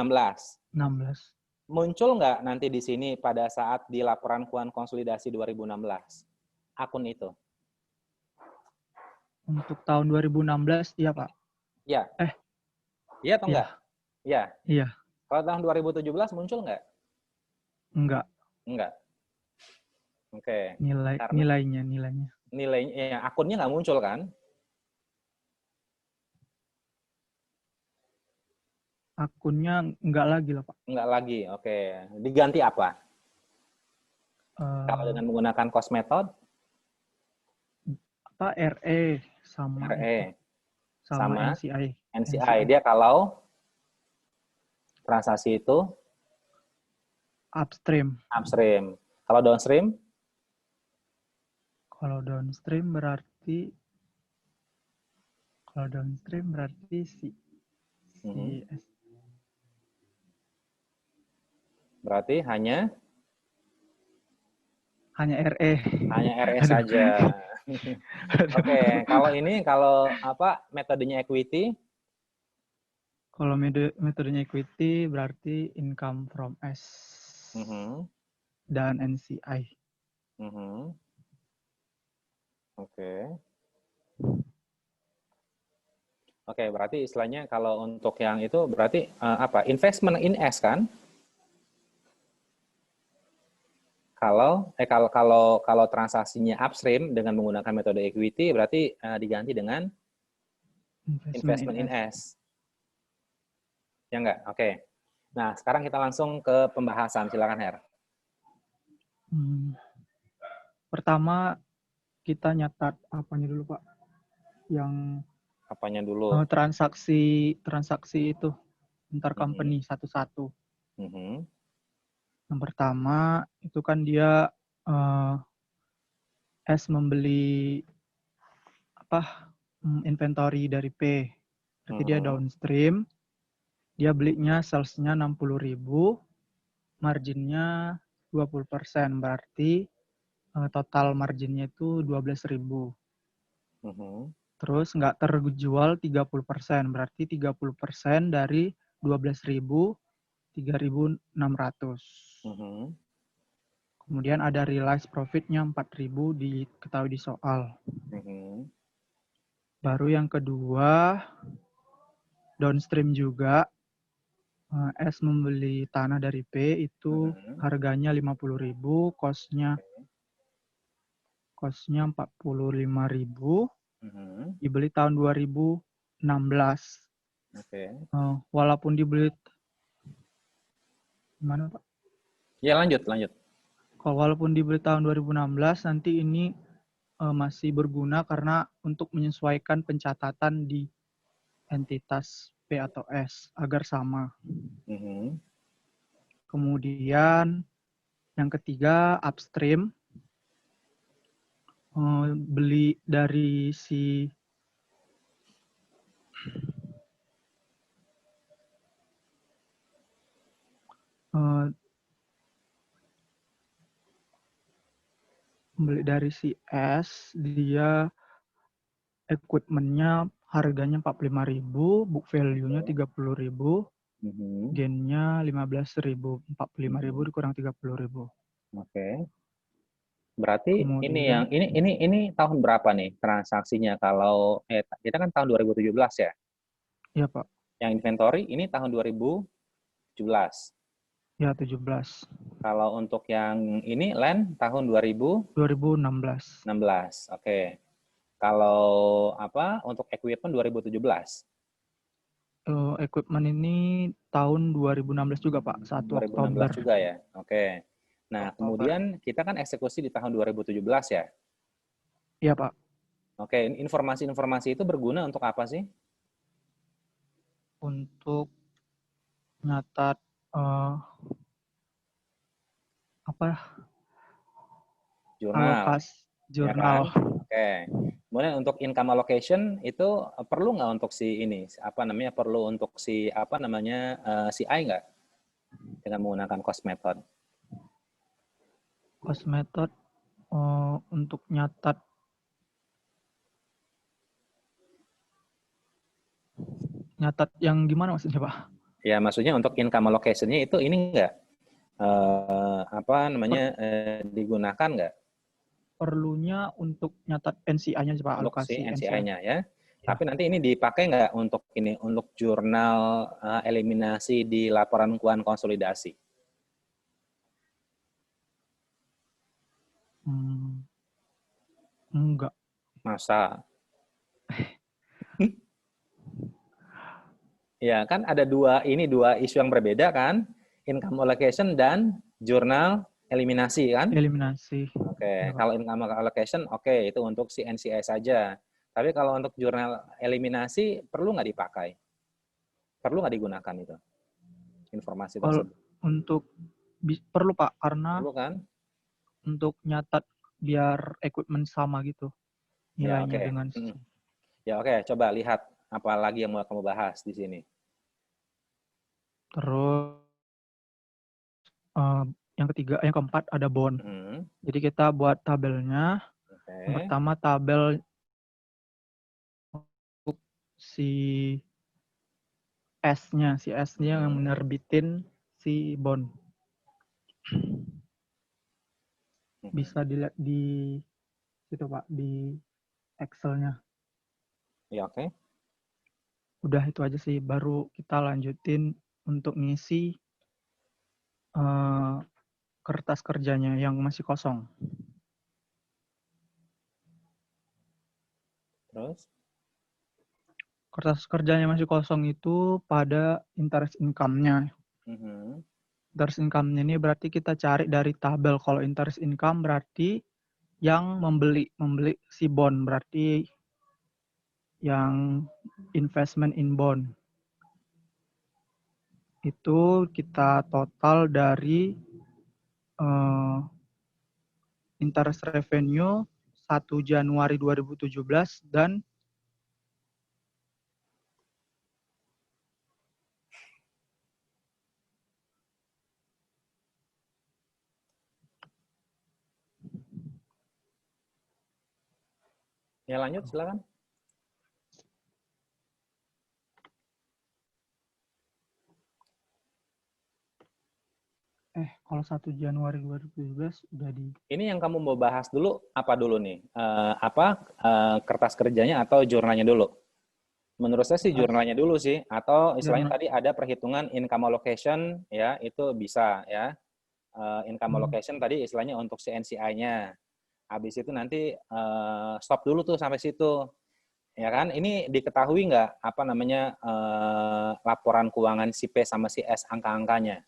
16. Muncul nggak nanti di sini pada saat di laporan keuangan konsolidasi 2016? Akun itu. Untuk tahun 2016, iya, Pak. Iya. Eh. Iya atau Iya. enggak? Iya. Iya. Kalau tahun 2017 muncul nggak? Enggak. Enggak. Oke. Nilainya. Nilainya, akunnya nggak muncul kan? Akunnya enggak lagi lah, Pak. Enggak lagi, oke. Diganti apa? Kalau dengan menggunakan cost method? Apa RE sama RE. sama NCI. NCI. Dia kalau transaksi itu upstream. Kalau downstream? Kalau downstream berarti si Berarti hanya RE. Hanya RE saja. Oke, kalau apa metodenya equity? Kalau metodenya equity berarti income from S dan NCI. Oke, berarti istilahnya kalau untuk yang itu berarti apa? Investment in S kan? Kalau transaksinya upstream dengan menggunakan metode equity berarti diganti dengan investment in S. Ya enggak? Oke. Nah, sekarang kita langsung ke pembahasan. Silakan, Her. Pertama kita nyatat apanya dulu, Pak? Yang apanya dulu? Transaksi itu intercompany satu-satu. Yang pertama itu kan dia S membeli inventory dari P. Berarti dia downstream. Dia belinya sales-nya 60.000, marginnya 20%. Berarti total marginnya itu 12.000. Terus nggak terjual 30%. Berarti 30% dari 12.000, 3.600. Kemudian ada realized profit-nya 4.000 diketahui di soal. Baru yang kedua, downstream juga, S membeli tanah dari P itu harganya 50.000, cost-nya 45.000, dibeli tahun 2016. Walaupun dibeli, gimana Pak? Ya lanjut. Walaupun dibeli tahun 2016, nanti ini masih berguna karena untuk menyesuaikan pencatatan di entitas P atau S agar sama. Kemudian yang ketiga upstream, beli dari si S, dia equipment-nya harganya 45.000, book value-nya 30.000, gain-nya 15.000, 45.000 dikurang 30.000. Oke. Berarti Kemudian ini tahun berapa nih transaksinya? Kalau kita kan tahun 2017 ya. ya Pak, Yang inventory ini tahun 2017. ya 17. Kalau untuk yang ini land tahun 2016. 2016. Oke. Kalau apa untuk equipment 2017. Equipment ini tahun 2016 juga Pak, 1 Oktober. 2016 juga ya. Oke. Nah, Oktober. kemudian kita kan eksekusi di tahun 2017 ya. Iya Pak, Oke, informasi-informasi itu berguna untuk apa sih? untuk nyatat apa Jurnal, alokasi ya jurnal. kan? Oke. Kemudian untuk income allocation itu perlu nggak untuk si ini, apa namanya, perlu untuk si apa namanya CI nggak dengan menggunakan cost method? Cost method untuk nyatat yang gimana maksudnya Pak? Ya, maksudnya untuk income allocation-nya itu ini nggak apa namanya digunakan nggak Perlunya untuk nyatat NCI-nya Pak, untuk si alokasi NCI. NCI-nya ya? Ya. Tapi nanti ini dipakai nggak untuk ini untuk jurnal eliminasi di laporan keuangan konsolidasi? Enggak. Masa? Ya kan ada dua isu yang berbeda kan, income allocation dan jurnal eliminasi kan? Eliminasi. Oke, Ya, Pak. kalau income allocation oke itu untuk si NCI saja. Tapi kalau untuk jurnal eliminasi perlu nggak dipakai? Perlu nggak digunakan itu informasi Kalau tersebut? untuk perlu Pak, karena Perlu kan? untuk nyatat biar equipment sama gitu Ya nilainya oke. dengan Ya oke, coba lihat apa lagi yang mau kamu bahas di sini. terus yang keempat ada bond. Hmm, Jadi kita buat tabelnya. Yang oke. pertama tabel untuk si si S-nya yang menerbitin si bond. Bisa dilihat di situ Pak, di Excel-nya. Ya oke. Udah itu aja sih, baru kita lanjutin untuk ngisi kertas kerjanya yang masih kosong. Terus? Kertas kerjanya masih kosong itu pada interest income-nya. Interest income-nya ini berarti kita cari dari tabel. Kalau interest income berarti yang membeli si bond, berarti yang investment in bond. Itu kita total dari interest revenue 1 Januari 2017 dan Ya lanjut silakan. kalau 1 Januari 2017 udah di Ini yang kamu mau bahas dulu apa dulu nih? Kertas kerjanya atau jurnalnya dulu? Menurut saya sih jurnalnya dulu sih, atau istilahnya jurnal. tadi ada perhitungan income allocation ya, itu bisa ya. Income allocation tadi istilahnya untuk si NCI-nya. Habis itu nanti stop dulu tuh sampai situ. Ya kan? Ini diketahui nggak apa namanya laporan keuangan si P sama si S angka-angkanya?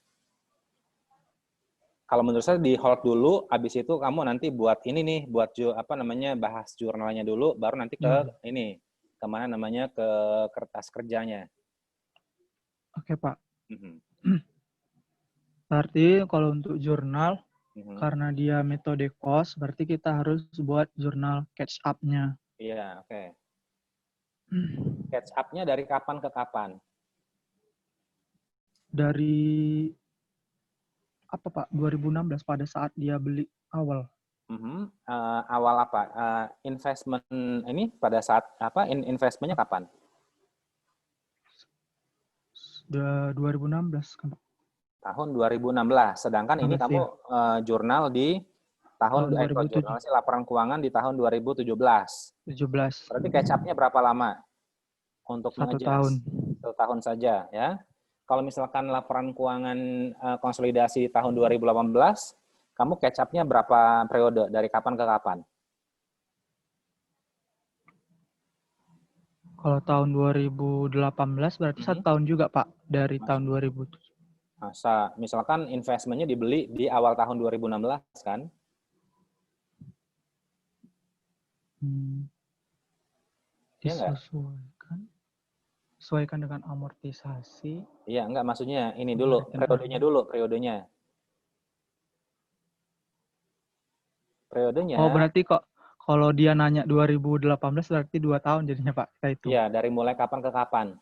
Kalau menurut saya di hold dulu, habis itu kamu nanti buat ini nih, buat apa namanya bahas jurnalnya dulu, baru nanti ke ini kemana namanya ke kertas kerjanya. Oke Pak. Berarti kalau untuk jurnal karena dia metode cost, berarti kita harus buat jurnal catch up-nya. Iya, oke. Catch up-nya dari kapan ke kapan? Dari apa Pak? 2016 pada saat dia beli awal. Awal apa? Investment ini pada saat apa? Investmentnya kapan? Sudah 2016 kan Pak? Tahun 2016. Sedangkan ini kamu jurnal di Tahun Kalau 2017. jurnalisasi laporan keuangan di tahun 2017. Berarti catch up-nya berapa lama untuk 1 mengejar? tahun. 1 tahun saja ya. Kalau misalkan laporan keuangan konsolidasi tahun 2018, kamu catch up-nya berapa periode dari kapan ke kapan? Kalau tahun 2018 berarti 1 tahun juga, Pak, dari tahun 2007. Masa misalkan investmentnya dibeli di awal tahun 2016 kan? Iya nggak? Sesuaikan dengan amortisasi. Iya, enggak, maksudnya ini dulu, periodenya. Periodenya. Oh, berarti kok kalau dia nanya 2018 berarti 2 tahun jadinya, Pak. Kita itu. Iya, dari mulai kapan ke kapan?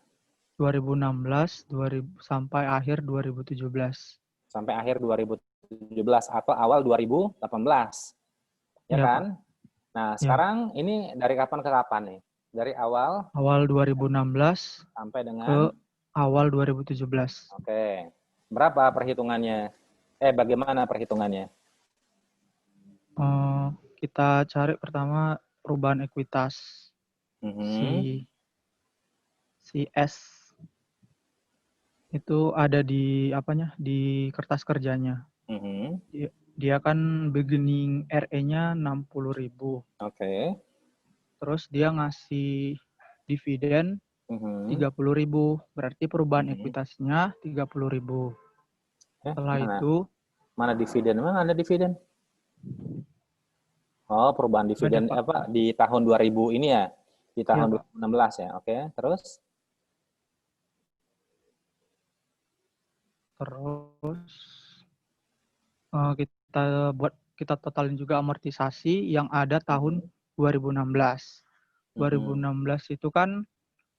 2016, 2000 sampai akhir 2017. Sampai akhir 2017 atau awal 2018. Ya Iya, kan? Pak. Nah, Ya. sekarang ini dari kapan ke kapan nih? Dari awal 2016 sampai ke dengan awal 2017. Oke. Berapa perhitungannya? Bagaimana perhitungannya? Kita cari pertama perubahan ekuitas. Si S itu ada di di kertas kerjanya. Dia kan beginning RE-nya 60.000. Oke. Terus dia ngasih dividen 30.000. Berarti perubahan ekuitasnya 30.000. Setelah itu mana dividen? Mana ada dividen? Oh, perubahan dividen apa di tahun 2000 ini ya? Di tahun 2016 ya. Oke, terus? Kita totalin juga amortisasi yang ada tahun 2016. 2016 itu kan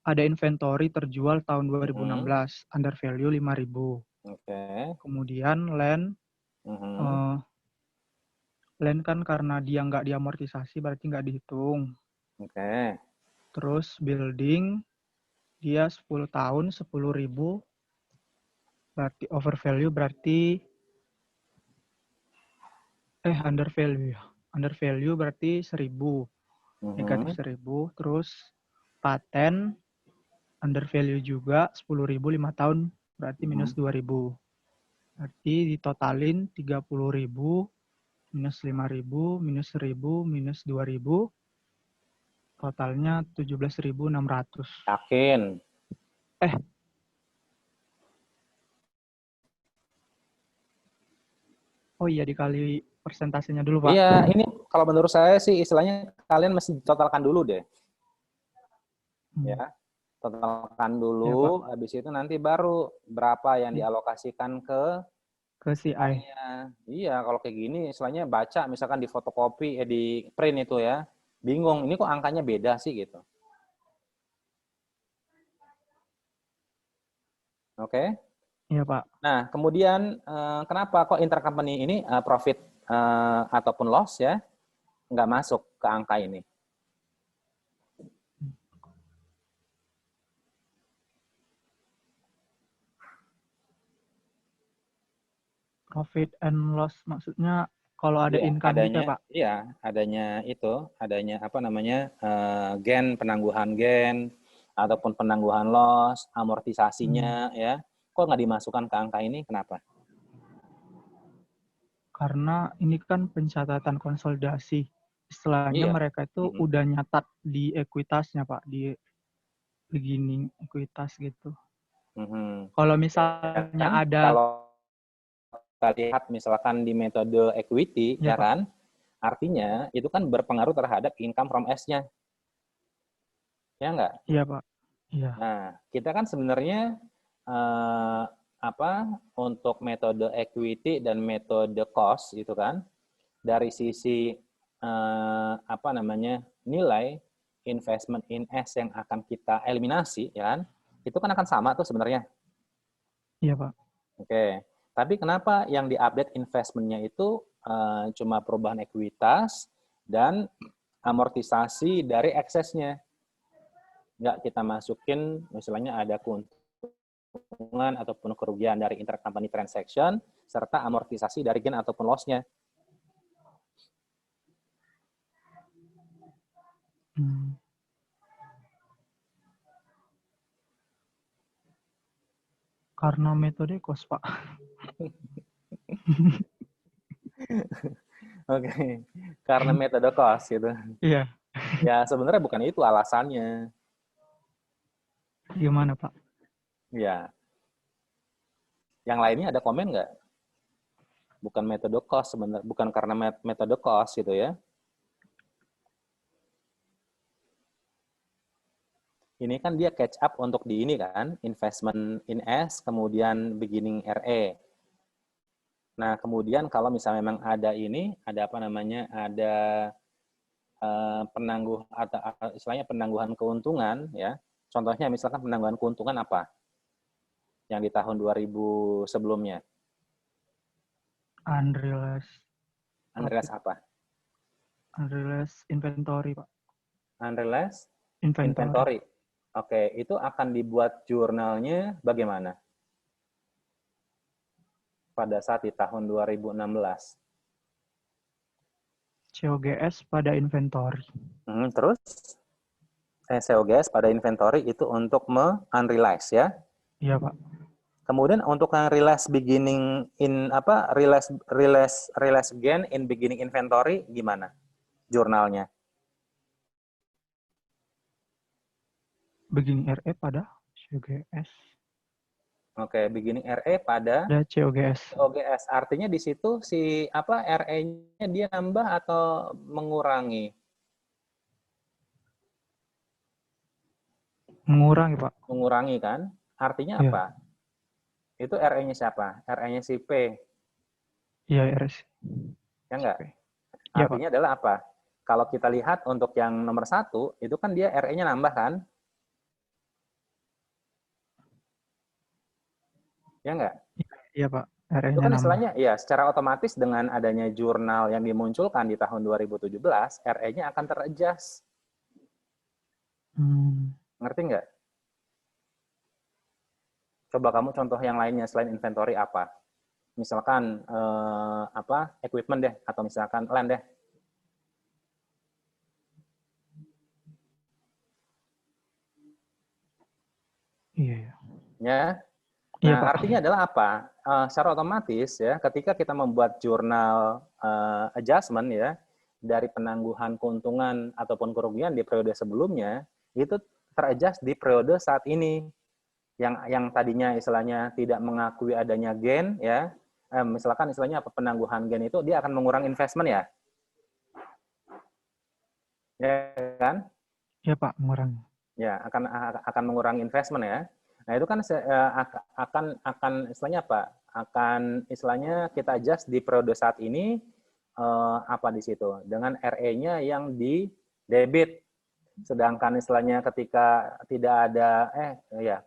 ada inventory terjual tahun 2016, under value 5.000. Oke. Kemudian land kan karena dia nggak diamortisasi berarti nggak dihitung. Oke. Terus building dia 10 tahun 10.000, berarti over value berarti under value berarti 1.000, negatif 1.000. Terus paten under value juga 10.000 5 tahun berarti minus 2.000. Berarti ditotalin 30.000 minus 5.000 minus 1.000 minus 2.000, totalnya 17.600. Yakin? Oh iya, dikali persentasenya dulu, Pak. Iya, ini kalau menurut saya sih istilahnya kalian mesti totalkan dulu deh. Ya, totalkan dulu, ya, habis itu nanti baru berapa yang dialokasikan ke CI. Iya, kalau kayak gini istilahnya baca misalkan di fotokopi, di print itu ya, bingung, ini kok angkanya beda sih gitu. Oke? Iya, Pak. Nah, kemudian kenapa kok intercompany ini profit ataupun loss ya nggak masuk ke angka ini? Profit and loss maksudnya kalau ada income gitu ya, Pak? Iya, adanya apa namanya gain, penangguhan gain ataupun penangguhan loss, amortisasinya ya. Kok nggak dimasukkan ke angka ini? Kenapa? Karena ini kan pencatatan konsolidasi. Istilahnya mereka itu udah nyatat di ekuitasnya, Pak, di beginning ekuitas gitu. Kalau misalnya ada, kalau kita lihat misalkan di metode equity, ya kan, artinya itu kan berpengaruh terhadap income from S-nya. Ya enggak? Iya, Pak. Iya. Nah, kita kan sebenarnya untuk metode equity dan metode cost itu kan dari sisi nilai investment in S yang akan kita eliminasi ya kan itu kan akan sama tuh sebenarnya. Iya, Pak. Oke, tapi kenapa yang diupdate investmentnya itu cuma perubahan ekuitas dan amortisasi dari eksesnya? Nggak kita masukin misalnya ada keuntungan ataupun kerugian dari intercompany transaction serta amortisasi dari gain ataupun loss-nya. Hmm. Karena metode cost, Pak. Oke, karena metode cost gitu. Iya. Ya sebenarnya bukan itu alasannya. Gimana, Pak? Ya, yang lainnya ada komen nggak? Bukan metode cost sebenarnya, bukan karena metode cost gitu ya. Ini kan dia catch up untuk di ini kan, investment in S, kemudian beginning RE. Nah, kemudian kalau misalnya memang ada ini, ada apa namanya, ada penangguh atau istilahnya penangguhan keuntungan ya. Contohnya misalkan penangguhan keuntungan apa? Yang di tahun 2000 sebelumnya. Unrealized Unrealized profit. apa? Unrealized inventory, Pak. Unrealized Inventory. inventory. Oke, itu akan dibuat jurnalnya bagaimana? Pada saat di tahun 2016. COGS pada inventory. Terus COGS pada inventory itu untuk unrealized ya. Iya, Pak. Kemudian untuk yang realized beginning in apa realized gain in beginning inventory gimana jurnalnya? Beginning RE pada COGS. Oke, beginning RE pada Ada COGS. COGS. Artinya di situ si apa RE-nya dia nambah atau mengurangi? Mengurangi, Pak. Mengurangi kan? Artinya Iya. apa? Itu RE-nya siapa? RE-nya si P. Iya, RS. Ya enggak? Iya, Pak. Artinya adalah apa? Kalau kita lihat untuk yang nomor 1, itu kan dia RE-nya nambah kan? Ya enggak? Iya, Pak. Itu RE-nya kan nambah. istilahnya, ya secara otomatis dengan adanya jurnal yang dimunculkan di tahun 2017, RE-nya akan ter-adjust. Ngerti nggak? Coba kamu contoh yang lainnya selain inventory apa? Misalkan equipment deh, atau misalkan land deh. Iya, iya. Ya. Iya, Nah, Pak. artinya adalah apa? Secara otomatis ya, ketika kita membuat jurnal adjustment ya dari penangguhan keuntungan ataupun kerugian di periode sebelumnya, itu ter-adjust di periode saat ini. Yang tadinya istilahnya tidak mengakui adanya gain ya, misalkan istilahnya apa penangguhan gain itu dia akan mengurangi investment ya. Ya kan? Iya, Pak. Mengurangi. Ya, akan mengurangi investment ya. Nah, itu kan akan istilahnya apa? Akan istilahnya kita adjust di periode saat ini apa di situ dengan RE-nya yang di debit. Sedangkan istilahnya ketika tidak ada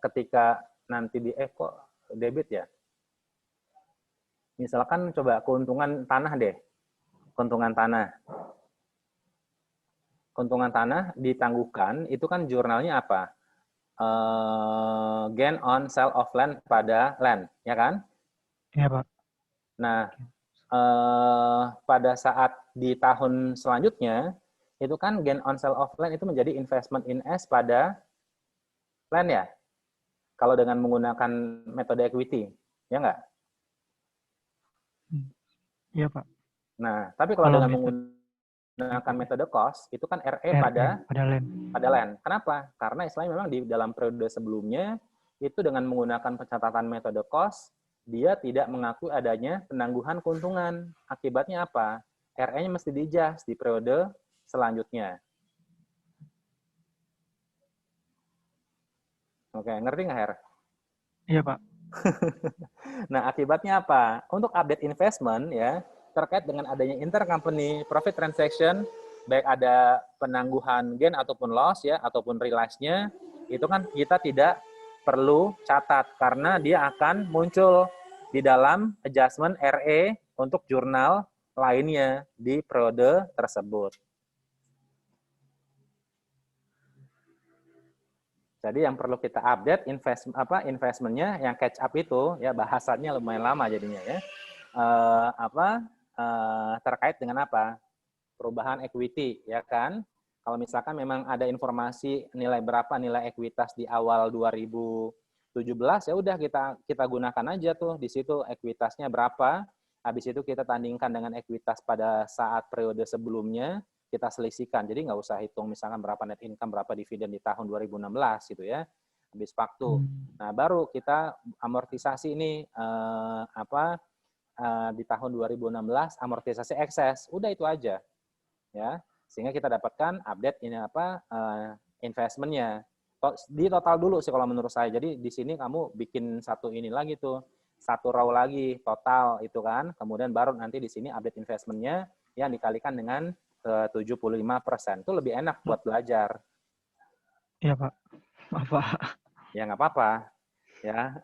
ketika nanti di kok debit ya. Misalkan coba keuntungan tanah deh. Keuntungan tanah. Keuntungan tanah ditangguhkan, itu kan jurnalnya apa? Gain on sale of land pada land, ya kan? Iya, Pak. Nah, pada saat di tahun selanjutnya, itu kan gain on sale of land itu menjadi investment in S pada land ya? Kalau dengan menggunakan metode equity, ya nggak? Iya, Pak. Nah, tapi kalau dengan menggunakan metode cost, itu kan RE pada land. Kenapa? Karena istilahnya memang di dalam periode sebelumnya, itu dengan menggunakan pencatatan metode cost, dia tidak mengakui adanya penangguhan keuntungan. Akibatnya apa? RE-nya mesti di-adjust di periode selanjutnya. Oke, ngerti nggak, Her? Iya, Pak. Nah, akibatnya apa? Untuk update investment, ya, terkait dengan adanya intercompany profit transaction, baik ada penangguhan gain ataupun loss, ya, ataupun realize-nya, itu kan kita tidak perlu catat, karena dia akan muncul di dalam adjustment RE untuk jurnal lainnya di periode tersebut. Jadi yang perlu kita update investmentnya yang catch up itu ya bahasannya lumayan lama jadinya ya terkait dengan apa perubahan equity ya kan. Kalau misalkan memang ada informasi nilai berapa nilai ekuitas di awal 2017, ya udah kita gunakan aja tuh di situ ekuitasnya berapa. Habis itu kita tandingkan dengan ekuitas pada saat periode sebelumnya, kita selisihkan. Jadi nggak usah hitung misalkan berapa net income, berapa dividen di tahun 2016 gitu ya. Habis waktu. Nah, baru kita amortisasi ini di tahun 2016 amortisasi ekses. Udah itu aja. Ya. Sehingga kita dapatkan update ini investmentnya. Di total dulu sih kalau menurut saya. Jadi di sini kamu bikin satu ini lagi tuh, satu row lagi total itu kan. Kemudian baru nanti di sini update investmentnya yang dikalikan dengan 75%. Itu lebih enak buat belajar. Iya Pak. Apa? Ya nggak apa-apa. Ya,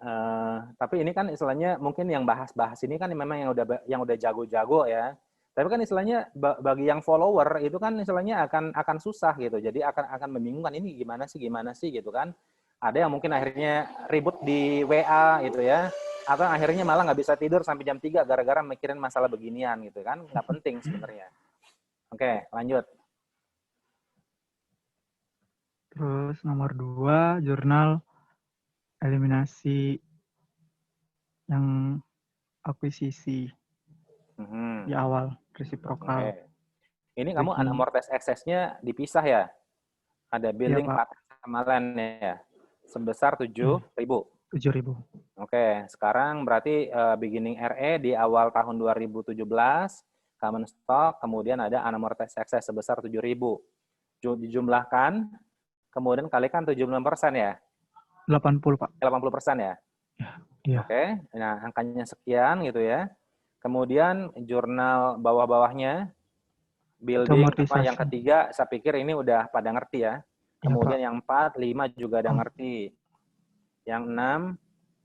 tapi ini kan istilahnya mungkin yang bahas-bahas ini kan memang yang udah jago-jago ya. Tapi kan istilahnya bagi yang follower itu kan istilahnya akan susah gitu. Jadi akan membingungkan ini gimana sih gitu kan. Ada yang mungkin akhirnya ribut di WA gitu ya. Atau akhirnya malah nggak bisa tidur sampai jam 3 gara-gara mikirin masalah beginian gitu kan. Nggak penting sebenarnya. Oke, lanjut. Terus nomor 2, jurnal eliminasi yang akuisisi di awal resiprokal. Oke. Ini kamu unamortized excess-nya dipisah ya? Ada billing patent sama land ya? Sebesar 7.000. 7.000. Oke, sekarang berarti beginning RE di awal tahun 2017, common stock, kemudian ada unamortized excess sebesar 7.000. Dijumlahkan, kemudian kalikan 75% ya? 80, Pak. 80% ya? Iya. Oke, nah angkanya sekian gitu ya. Kemudian jurnal bawah-bawahnya, building apa yang ketiga, saya pikir ini udah pada ngerti ya. Kemudian yang 4, 5 juga ada ngerti. Yang 6,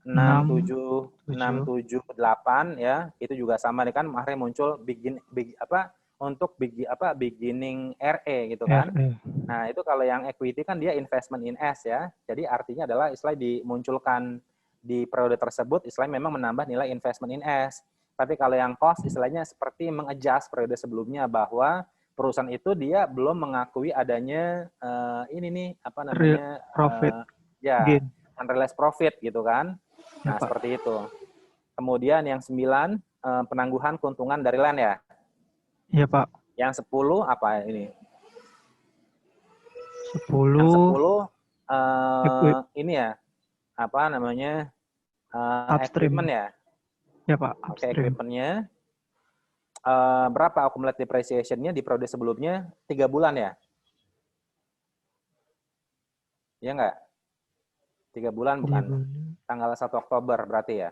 7, 8 ya, itu juga sama kan akhirnya muncul beginning RE gitu kan. Nah, itu kalau yang equity kan dia investment in S ya. Jadi artinya adalah istilah dimunculkan di periode tersebut istilahnya memang menambah nilai investment in S. Tapi kalau yang cost istilahnya seperti mengadjust periode sebelumnya bahwa perusahaan itu dia belum mengakui adanya ini nih apa namanya profit gain. Unrealized profit gitu kan. Nah, ya, seperti itu. Kemudian yang 9 penangguhan keuntungan dari land ya. Iya, Pak. Yang 10 apa ini? 10 yang 10 ini ya. Apa namanya? Equipment ya. Ya, Pak. Oke, equipment-nya berapa accumulated depreciation-nya di periode sebelumnya? 3 bulan ya? Iya enggak? 3 bulan bukan? Tanggal 1 Oktober berarti ya?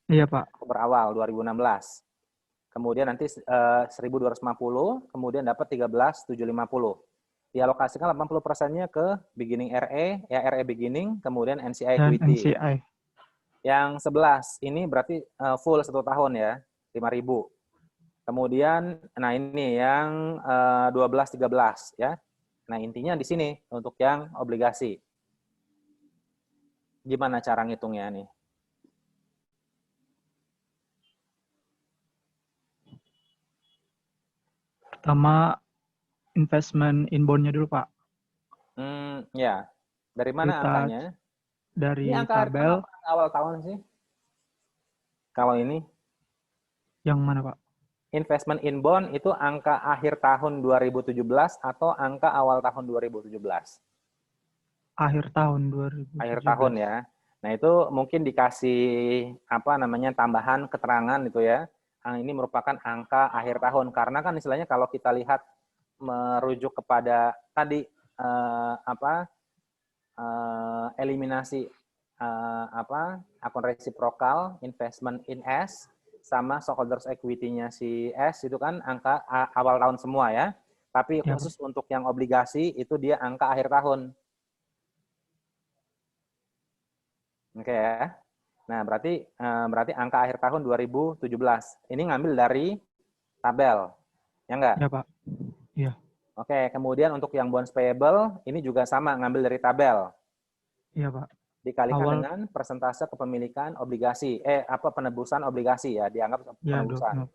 Iya, Pak. Oktober awal 2016. Kemudian nanti 1.250, kemudian dapat 13.750. Dialokasikan 80%-nya ke beginning RE, ya RE beginning, kemudian NCI equity. NCI. Yang 11, ini berarti full 1 tahun ya, 5.000. Kemudian, nah ini yang 12-13 ya. Nah intinya di sini untuk yang obligasi. Gimana cara ngitungnya nih? Pertama, investment in bond-nya dulu, Pak. Ya. Dari mana angkanya? Dari ini angka tabel. Awal tahun sih. Kalau ini. Yang mana, Pak? Investment in bond itu angka akhir tahun 2017 atau angka awal tahun 2017? Akhir tahun 2017. Akhir tahun ya. Nah, itu mungkin dikasih apa namanya tambahan keterangan itu ya. Ini merupakan angka akhir tahun karena kan istilahnya kalau kita lihat merujuk kepada tadi eliminasi akun resiprokal, investment in S sama stockholders equity-nya si S itu kan angka awal tahun semua ya. Tapi khusus untuk yang obligasi itu dia angka akhir tahun. Oke ya. Nah, berarti angka akhir tahun 2017. Ini ngambil dari tabel. Ya enggak? Ya, Pak. Iya. Oke, kemudian untuk yang bonds payable ini juga sama ngambil dari tabel. Iya, Pak. Dikalikan dengan persentase kepemilikan obligasi. Penebusan obligasi ya, dianggap penebusan.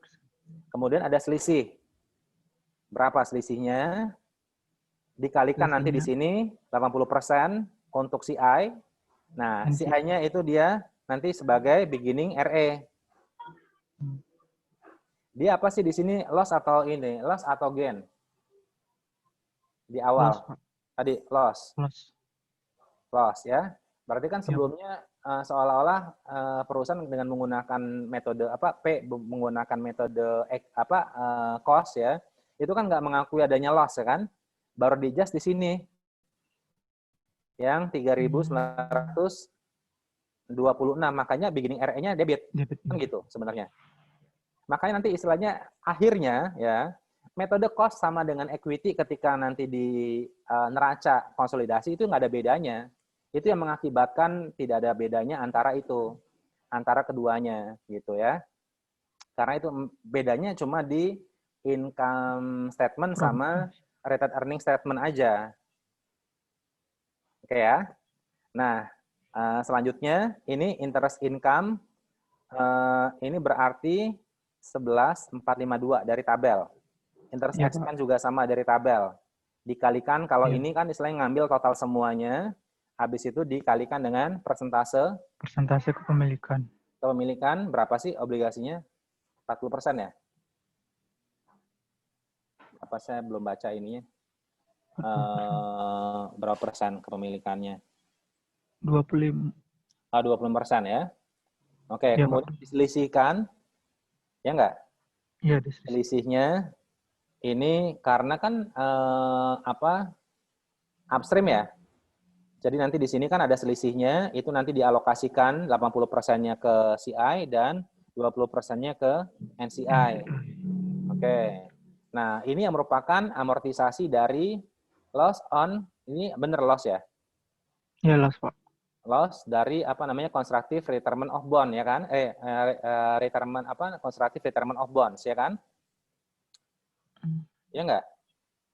Kemudian ada selisih. Berapa selisihnya? dikalikan nanti di sini 80% untuk CI. Nah, CI-nya itu dia nanti sebagai beginning RE. Dia apa sih di sini, loss atau ini? Loss atau gain? Di awal. Loss, Pak. Tadi loss. Loss. Loss ya. Berarti kan Ya, sebelumnya seolah-olah perusahaan dengan menggunakan metode menggunakan metode cost ya. Itu kan nggak mengakui adanya loss ya kan? Baru di adjust di sini. Yang 3.926, makanya beginning RE-nya debit. Kan gitu sebenarnya. Makanya nanti istilahnya akhirnya ya, metode cost sama dengan equity ketika nanti di neraca konsolidasi itu nggak ada bedanya. Itu yang mengakibatkan tidak ada bedanya antara keduanya gitu ya. Karena itu bedanya cuma di income statement sama retained earning statement aja. Oke ya. Nah, selanjutnya ini interest income ini berarti 11.452 dari tabel. Interest expense juga sama dari tabel. Dikalikan kalau ini kan istilahnya ngambil total semuanya, habis itu dikalikan dengan persentase kepemilikan. Kepemilikan berapa sih obligasinya? 40% ya? Apa saya belum baca ininya? Berapa persen kepemilikannya? 25. 20% ya. Oke, Ya, kemudian Pak. diselisihkan. Ya enggak? Iya, selisihnya ini karena kan upstream ya. Jadi nanti di sini kan ada selisihnya, itu nanti dialokasikan 80%-nya ke CI dan 20%-nya ke NCI. Oke. Nah, ini yang merupakan amortisasi dari loss on, ini bener loss ya? Iya, loss, Pak. Loss dari constructive retirement of bond ya kan? Constructive retirement of bonds ya kan? Ya enggak?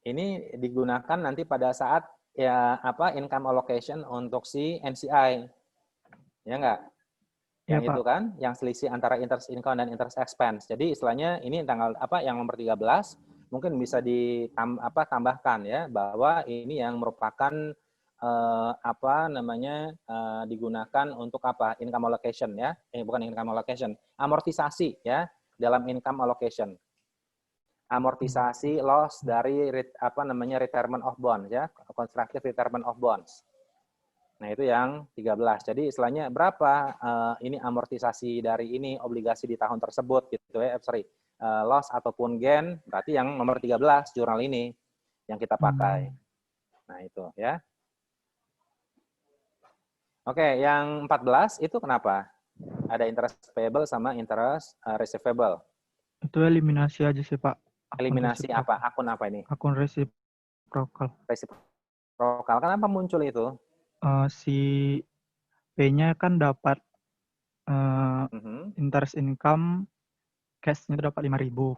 Ini digunakan nanti pada saat income allocation untuk si NCI. Ya enggak? Yang Ya, itu Pak. kan, yang selisih antara interest income dan interest expense. Jadi istilahnya ini tanggal yang nomor 13 mungkin bisa ditambahkan ya bahwa ini yang merupakan digunakan untuk income allocation ya. Bukan income allocation, amortisasi ya dalam income allocation. Amortisasi loss dari retirement of bonds ya, constructive retirement of bonds. Nah, itu yang 13. Jadi istilahnya berapa ini amortisasi dari ini obligasi di tahun tersebut gitu ya, loss ataupun gain, berarti yang nomor 13 jurnal ini yang kita pakai. Nah, itu ya. Oke, yang 14 itu kenapa? Ada interest payable sama interest receivable. Itu eliminasi aja sih, Pak. Eliminasi apa? Akun apa ini? Akun reciprocal. Reciprocal. Kenapa muncul itu? Si P-nya kan dapat interest income, cash-nya dapat 5.000.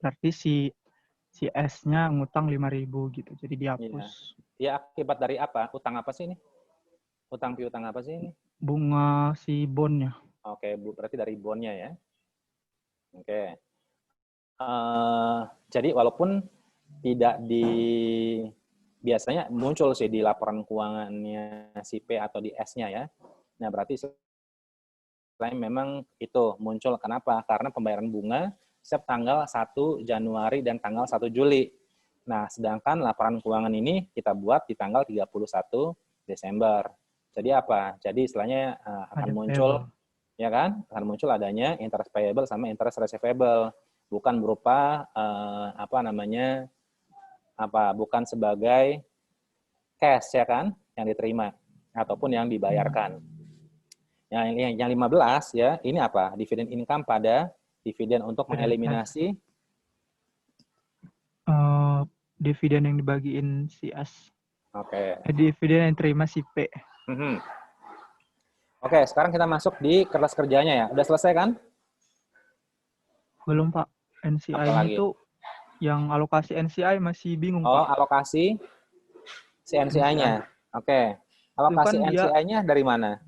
Berarti si S-nya ngutang 5.000 gitu. Jadi dihapus. Ya, akibat dari apa? Utang apa sih ini? Utang piutang apa sih ini? Bunga si bond-nya. Oke, berarti dari bond-nya ya. Oke. Jadi walaupun tidak biasanya muncul sih di laporan keuangannya si P atau di S-nya ya. Nah, berarti selain memang itu muncul kenapa? Karena pembayaran bunga setiap tanggal 1 Januari dan tanggal 1 Juli. Nah, sedangkan laporan keuangan ini kita buat di tanggal 31 Desember. Jadi apa? Jadi istilahnya akan muncul ya kan? Akan muncul adanya interest payable sama interest receivable. Bukan berupa bukan sebagai cash ya kan yang diterima ataupun yang dibayarkan. Yang 15 ya, ini apa? Dividen income pada dividen untuk mengeliminasi dividen yang dibagiin si S. Oke. Dividen yang terima si P. Oke, sekarang kita masuk di kertas kerjanya ya. Udah selesai kan? Belum, Pak. NCI itu yang alokasi NCI masih bingung, Pak. Alokasi si NCI-nya. Oke. Alokasi NCI-nya dari mana?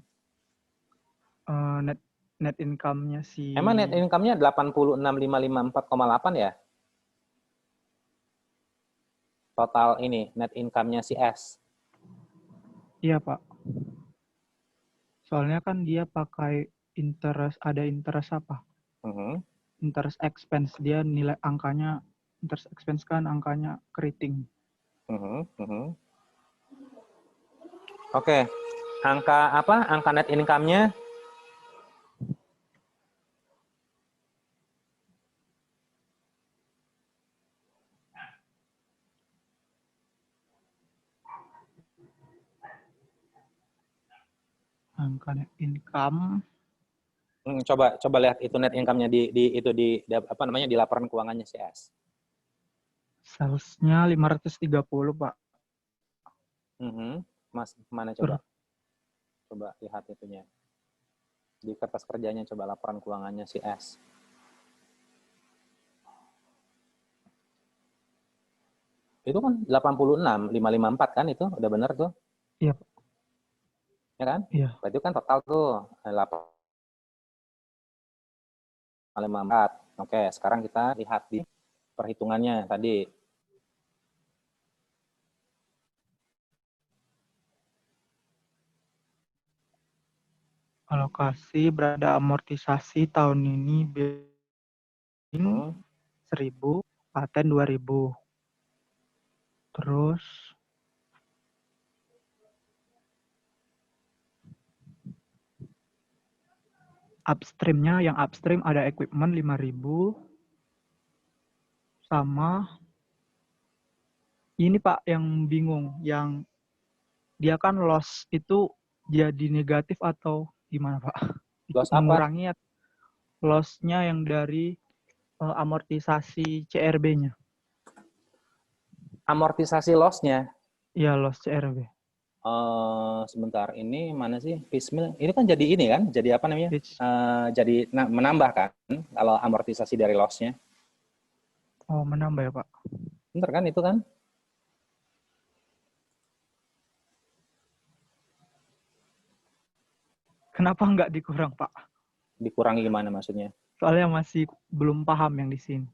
Net income-nya si... Emang net income-nya 86.554,8 ya? total ini, net income-nya si S. Iya, Pak. Soalnya kan dia pakai interest, ada interest apa? Mhm. Interest expense. Dia nilai angkanya, interest expense kan angkanya keriting. Mhm, mhm. Oke, angka apa? Angka net income-nya Angka net income, coba lihat itu net income-nya di apa namanya, di laporan keuangannya si S. sales-nya 530, Pak. Mhm. Mas, mana Ter- coba? Coba lihat itunya. Di kertas kerjanya coba laporan keuangannya si S. Itu kan 86.554 kan itu, udah bener tuh, Iya, Pak. ya kan? Iya. Berarti kan total tuh 8.554. Oke, sekarang kita lihat di perhitungannya tadi. Alokasi berada amortisasi tahun ini billing Hmm. 1.000, paten 2.000. Terus upstream-nya, yang upstream ada equipment 5.000, sama ini Pak yang bingung, yang dia kan loss itu jadi negatif atau gimana Pak? Ikut Loss apa? mengurangi loss-nya yang dari amortisasi CRB-nya. Amortisasi loss-nya. Iya, loss CRB. Sebentar, ini mana sih piecemeal? Ini kan jadi ini kan, jadi apa namanya? Which, Jadi menambah kan, kalau amortisasi dari loss-nya. oh, menambah ya Pak. Bener kan itu kan? Kenapa nggak dikurang Pak? Dikurangi gimana maksudnya? Soalnya masih belum paham yang di sini.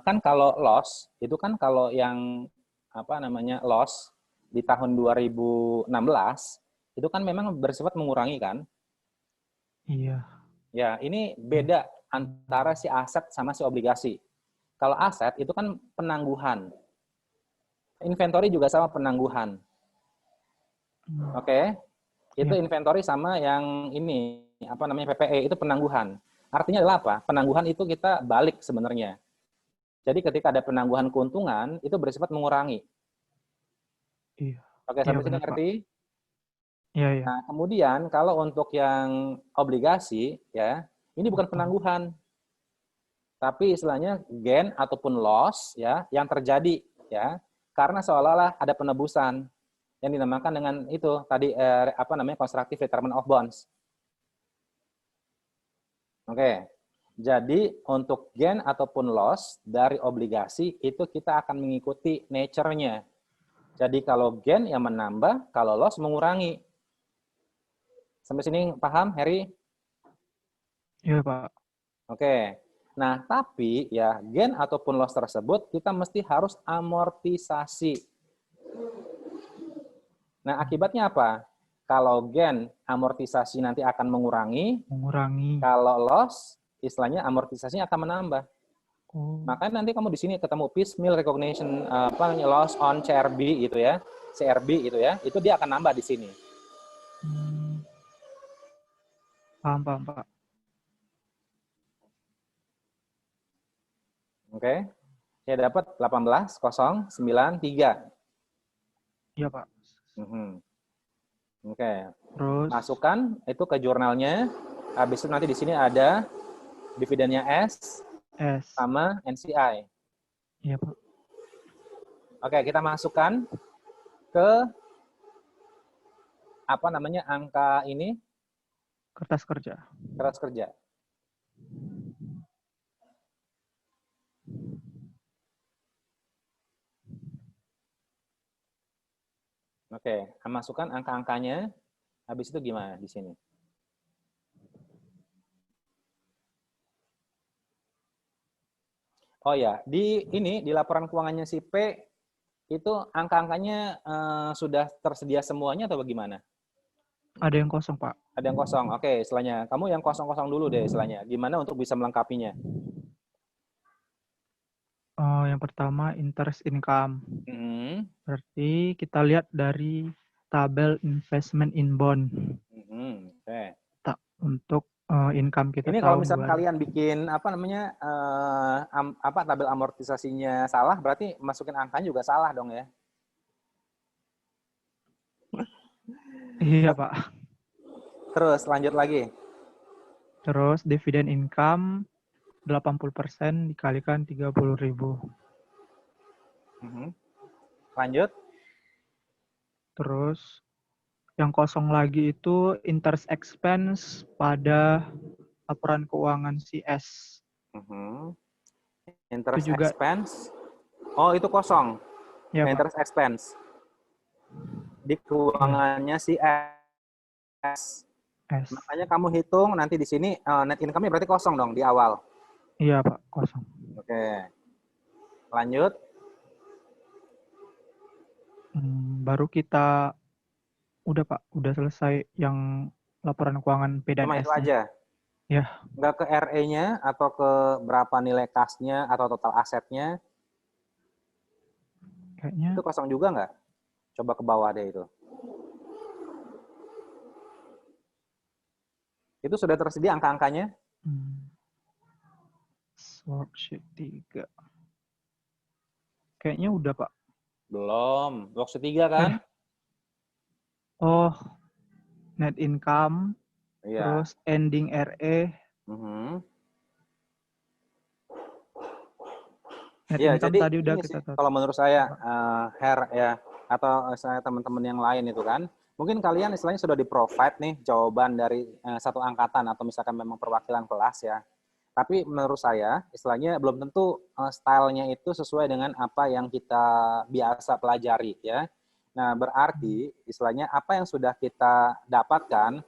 Kan kalau loss, itu kan kalau yang apa namanya loss di tahun 2016, itu kan memang bersifat mengurangi kan? Iya. Ya, ini beda antara si aset sama si obligasi. Kalau aset itu kan penangguhan. Inventory juga sama penangguhan. Oke? Itu Iya. inventory sama yang ini, apa namanya PPE, itu penangguhan. Artinya adalah apa? Penangguhan itu kita balik sebenarnya. Jadi ketika ada penangguhan keuntungan, itu bersifat mengurangi. Iya. Oke, Iya sampai sini benar Pak. ngerti? Iya, iya. Nah, kemudian kalau untuk yang obligasi, ya, ini bukan penangguhan, tapi istilahnya gain ataupun loss, ya, yang terjadi, ya, karena seolah-olah ada penebusan yang dinamakan dengan itu tadi apa namanya constructive retirement of bonds. Oke, jadi untuk gain ataupun loss dari obligasi itu kita akan mengikuti nature-nya. Jadi kalau gain yang menambah, kalau loss mengurangi. Sampai sini paham, Harry? Iya Pak. Oke. Nah, tapi ya gain ataupun loss tersebut kita mesti harus amortisasi. Nah, akibatnya apa? Kalau gain amortisasi nanti akan mengurangi, Mengurangi. kalau loss istilahnya amortisasinya akan menambah. Oh. Makanya nanti kamu di sini ketemu piecemeal recognition apa loss on CRB gitu ya. CRB gitu ya. Itu dia akan nambah di sini. Paham, paham Pak. Oke. Ya dapat 18.093. Iya Pak. Oke. Terus Masukkan itu ke jurnalnya. Habis itu nanti di sini ada dividennya S S. sama NCI. Iya Pak. Oke, kita masukkan ke apa namanya angka ini Kertas kerja. kertas kerja. Oke, masukkan angka-angkanya. Habis itu gimana di sini? Oh ya, di laporan keuangannya si P itu angka-angkanya sudah tersedia semuanya atau bagaimana? Ada yang kosong, Pak. Ada yang kosong. Oke, istilahnya kamu yang kosong-kosong dulu deh istilahnya. Gimana untuk bisa melengkapinya? Yang pertama interest income. Mhm, Berarti kita lihat dari tabel investment in bond. Oke. Untuk income kita Ini kalau tahun misalnya 2000. kalian bikin apa namanya tabel amortisasinya salah, berarti masukin angkanya juga salah dong ya. Iya, Pak. Terus lanjut lagi. Terus dividen income 80% dikalikan 30.000. Lanjut. Terus yang kosong lagi itu interest expense pada laporan keuangan CS. Interest Itu juga expense. Oh, itu kosong. ya, Pak. Interest expense. Di Ya, keuangannya si S. S. Makanya kamu hitung nanti di sini net income-nya berarti kosong dong di awal. Iya, Pak, kosong. Oke. Lanjut. Baru kita udah, Pak, udah selesai yang laporan keuangan P dan Cuma itu S-nya. aja. Ya, Nggak ke RE-nya atau ke berapa nilai kas-nya atau total asetnya. kayaknya Itu kosong juga nggak? Coba ke bawah deh itu. Itu sudah tersedia angka-angkanya? worksheet 3. Kayaknya udah, Pak. Belum. Worksheet 3 kan? Oh, net income, Iya. terus ending RE. Net Iya, income jadi tadi udah ini kita sih tahu. kalau menurut saya, Her ya, atau saya teman-teman yang lain itu kan, mungkin kalian istilahnya sudah di-provide nih jawaban dari satu angkatan atau misalkan memang perwakilan kelas ya. Tapi menurut saya, istilahnya belum tentu stylenya itu sesuai dengan apa yang kita biasa pelajari ya. Nah, berarti istilahnya apa yang sudah kita dapatkan,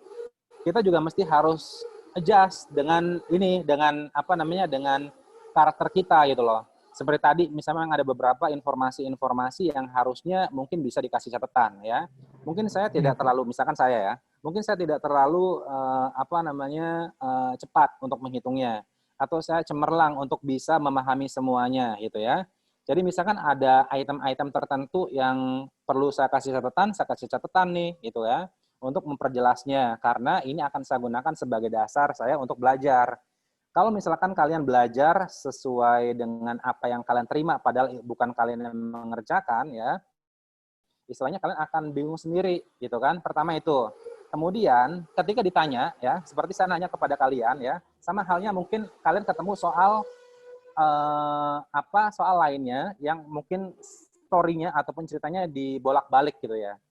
kita juga mesti harus adjust dengan ini, dengan apa namanya, dengan karakter kita gitu loh. Seperti tadi, misalnya ada beberapa informasi-informasi yang harusnya mungkin bisa dikasih catatan ya. Mungkin saya tidak terlalu, misalkan saya ya, mungkin saya tidak terlalu cepat untuk menghitungnya, atau saya cemerlang untuk bisa memahami semuanya gitu ya. Jadi misalkan ada item-item tertentu yang perlu saya kasih catatan nih gitu ya, untuk memperjelasnya, karena ini akan saya gunakan sebagai dasar saya untuk belajar. Kalau misalkan kalian belajar sesuai dengan apa yang kalian terima, padahal bukan kalian yang mengerjakan, ya, istilahnya kalian akan bingung sendiri, gitu kan? Pertama itu. Kemudian, ketika ditanya, ya, seperti saya nanya kepada kalian, ya, sama halnya mungkin kalian ketemu soal soal lainnya yang mungkin story-nya ataupun ceritanya dibolak-balik gitu ya.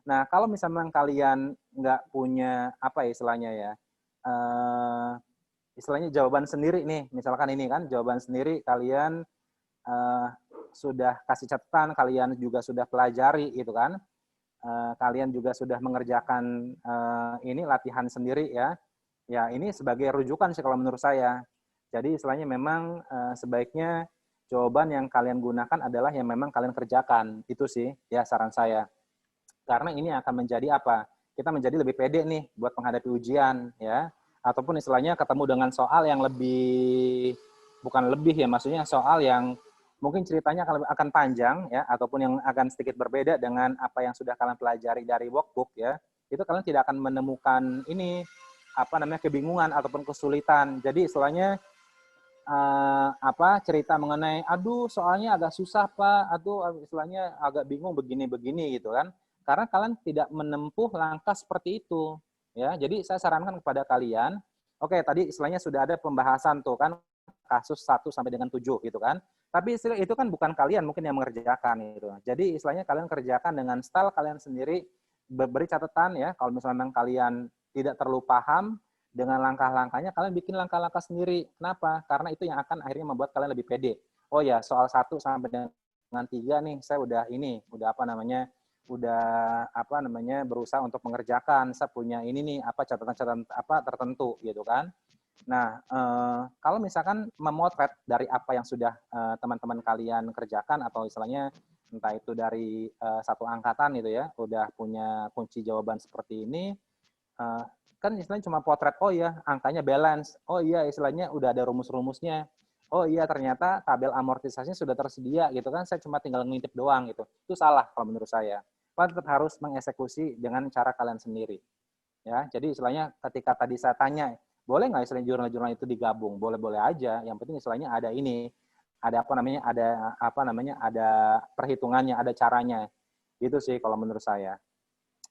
Nah, kalau misalnya kalian nggak punya apa ya istilahnya ya, istilahnya jawaban sendiri nih, misalkan ini kan jawaban sendiri kalian sudah kasih catatan, kalian juga sudah pelajari gitu kan, kalian juga sudah mengerjakan ini latihan sendiri ya, ya ini sebagai rujukan sih kalau menurut saya. Jadi istilahnya memang sebaiknya jawaban yang kalian gunakan adalah yang memang kalian kerjakan, itu sih ya saran saya. Karena ini akan menjadi apa? Kita menjadi lebih pede nih buat menghadapi ujian ya. Ataupun istilahnya ketemu dengan soal yang lebih, bukan lebih ya, maksudnya soal yang mungkin ceritanya akan panjang ya, ataupun yang akan sedikit berbeda dengan apa yang sudah kalian pelajari dari workbook ya. Itu kalian tidak akan menemukan ini kebingungan ataupun kesulitan. Jadi istilahnya cerita mengenai aduh soalnya agak susah Pak, aduh istilahnya agak bingung begini-begini gitu kan. Karena kalian tidak menempuh langkah seperti itu ya. Jadi saya sarankan kepada kalian, oke, tadi istilahnya sudah ada pembahasan tuh kan kasus 1 sampai dengan 7 gitu kan. Tapi itu kan bukan kalian mungkin yang mengerjakan gitu. Jadi istilahnya kalian kerjakan dengan style kalian sendiri, beri catatan ya kalau misalnya kalian tidak terlalu paham dengan langkah-langkahnya, kalian bikin langkah-langkah sendiri. Kenapa? Karena itu yang akan akhirnya membuat kalian lebih pede. Oh ya, soal 1 sampai dengan 3 nih, saya udah berusaha untuk mengerjakan. Saya punya ini nih, catatan-catatan tertentu gitu kan. Nah, kalau misalkan memotret dari apa yang sudah teman-teman kalian kerjakan atau istilahnya entah itu dari satu angkatan gitu ya, udah punya kunci jawaban seperti ini, eh, kan istilahnya cuma potret, oh iya angkanya balance, oh iya istilahnya udah ada rumus-rumusnya, oh iya ternyata tabel amortisasinya sudah tersedia gitu kan, saya cuma tinggal ngintip doang gitu. Itu salah kalau menurut saya. Kalian tetap harus mengeksekusi dengan cara kalian sendiri. Ya, jadi istilahnya ketika tadi saya tanya, boleh nggak istilahnya jurnal-jurnal itu digabung? Boleh-boleh aja. Yang penting istilahnya ada ini, ada apa namanya, ada perhitungannya, ada caranya. Itu sih kalau menurut saya.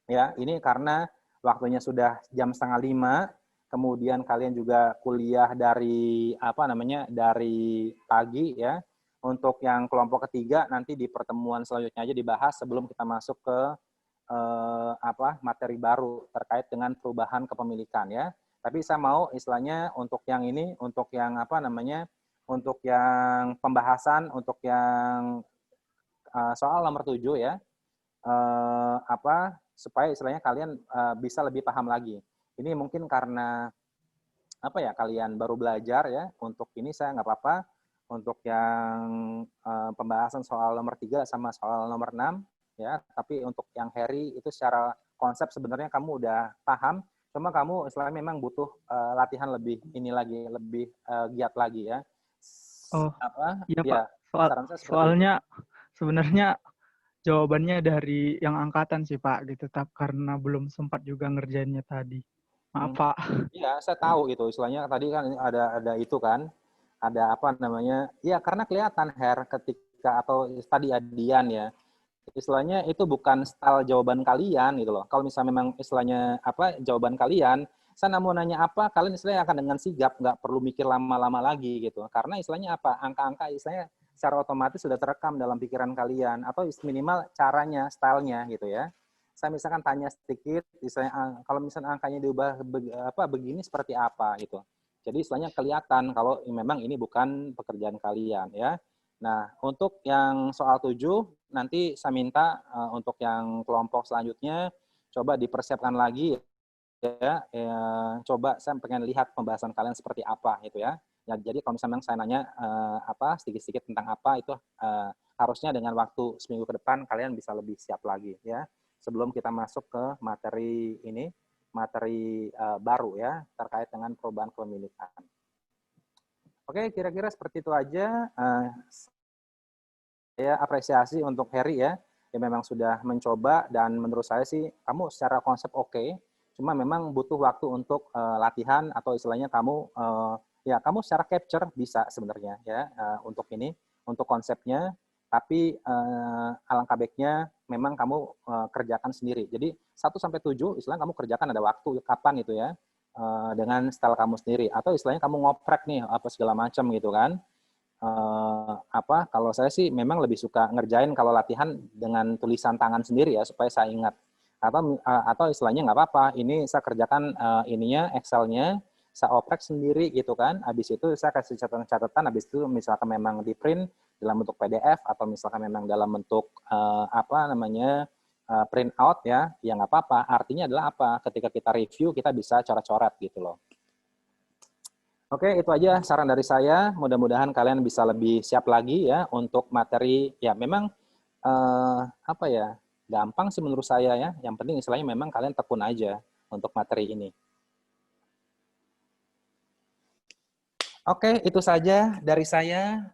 Ya, ini karena waktunya sudah jam 4:30, kemudian kalian juga kuliah dari apa namanya, dari pagi ya. Untuk yang kelompok ketiga nanti di pertemuan selanjutnya aja dibahas sebelum kita masuk ke materi baru terkait dengan perubahan kepemilikan ya. Tapi saya mau istilahnya untuk yang ini, untuk yang apa namanya, untuk yang pembahasan, untuk yang soal nomor 7 ya, supaya istilahnya kalian bisa lebih paham lagi. Ini mungkin karena apa ya, kalian baru belajar ya, untuk ini saya nggak apa-apa. Untuk yang pembahasan soal nomor 3 sama soal nomor 6 ya, tapi untuk yang Harry itu secara konsep sebenarnya kamu udah paham, cuma kamu istilahnya memang butuh latihan lebih ini lagi, lebih giat lagi ya. Oh, Apa? iya Pak. Ya, saran saya seperti itu. Soalnya sebenarnya jawabannya dari yang angkatan sih Pak, gitu. Karena belum sempat juga ngerjainnya tadi. Maaf Pak. Iya, saya tahu itu. Istilahnya tadi kan ada itu kan, ada apa namanya? Ya karena kelihatan ketika atau tadi Adian ya. Istilahnya itu bukan style jawaban kalian gitu loh. Kalau misalnya memang istilahnya apa jawaban kalian, saya mau nanya apa, kalian istilahnya akan dengan sigap, nggak perlu mikir lama-lama lagi gitu. Karena istilahnya apa, angka-angka istilahnya secara otomatis sudah terekam dalam pikiran kalian, atau minimal caranya, stylenya gitu ya. Saya misalkan tanya sedikit, misalnya kalau misalnya angkanya diubah begini seperti apa gitu. Jadi istilahnya kelihatan kalau memang ini bukan pekerjaan kalian ya. Nah, untuk yang soal 7 nanti saya minta untuk yang kelompok selanjutnya coba dipersiapkan lagi ya, coba saya pengen lihat pembahasan kalian seperti apa gitu ya. Ya jadi kalau misalnya saya nanya sedikit-sedikit tentang apa itu harusnya dengan waktu seminggu ke depan kalian bisa lebih siap lagi ya. Sebelum kita masuk ke materi ini, materi baru ya terkait dengan perubahan kepemilikan. Oke, kira-kira seperti itu aja. Saya apresiasi untuk Harry ya, yang memang sudah mencoba dan menurut saya sih kamu secara konsep oke, cuma memang butuh waktu untuk latihan atau istilahnya kamu kamu secara capture bisa sebenarnya ya untuk ini, untuk konsepnya, tapi alangkah baiknya memang kamu kerjakan sendiri. Jadi 1-7 istilahnya kamu kerjakan ada waktu kapan itu ya dengan style kamu sendiri atau istilahnya kamu ngoprek nih apa segala macam gitu kan. Kalau saya sih memang lebih suka ngerjain kalau latihan dengan tulisan tangan sendiri ya supaya saya ingat atau istilahnya nggak apa-apa ini saya kerjakan ininya Excel-nya saya oprek sendiri gitu kan, habis itu saya kasih catatan habis itu misalkan memang di print dalam bentuk PDF atau misalkan memang dalam bentuk print out ya nggak apa-apa, artinya adalah apa, ketika kita review kita bisa coret-coret gitu loh. Oke, itu aja saran dari saya. Mudah-mudahan kalian bisa lebih siap lagi ya untuk materi. Ya, memang gampang sih menurut saya ya. Yang penting istilahnya memang kalian tekun aja untuk materi ini. Oke, itu saja dari saya.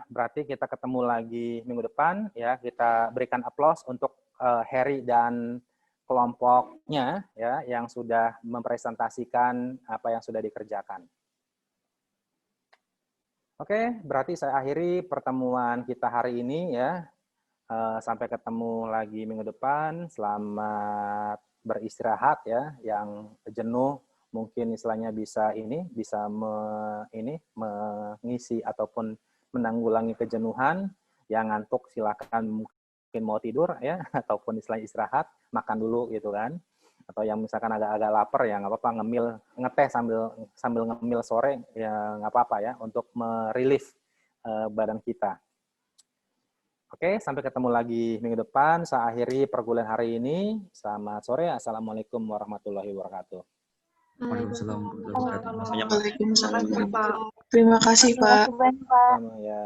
Berarti kita ketemu lagi minggu depan ya. Kita berikan aplaus untuk Harry dan kelompoknya ya yang sudah mempresentasikan apa yang sudah dikerjakan. Oke, berarti saya akhiri pertemuan kita hari ini ya. Sampai ketemu lagi minggu depan. Selamat beristirahat ya. Yang jenuh mungkin istilahnya bisa mengisi ataupun menanggulangi kejenuhan. Yang ngantuk silakan mungkin mau tidur ya ataupun istilahnya istirahat, makan dulu gitu kan. Atau yang misalkan agak-agak lapar ya nggak apa-apa ngeteh sambil ngemil sore ya nggak apa-apa ya untuk merilis badan kita. Oke, sampai ketemu lagi minggu depan. Saya akhiri perkuliahan hari ini. Selamat sore. Assalamualaikum warahmatullahi wabarakatuh. Waalaikumsalam warahmatullahi wabarakatuh. Mas banyak, Pak. Waalaikumsalam. Terima kasih, Pak. Sama ya.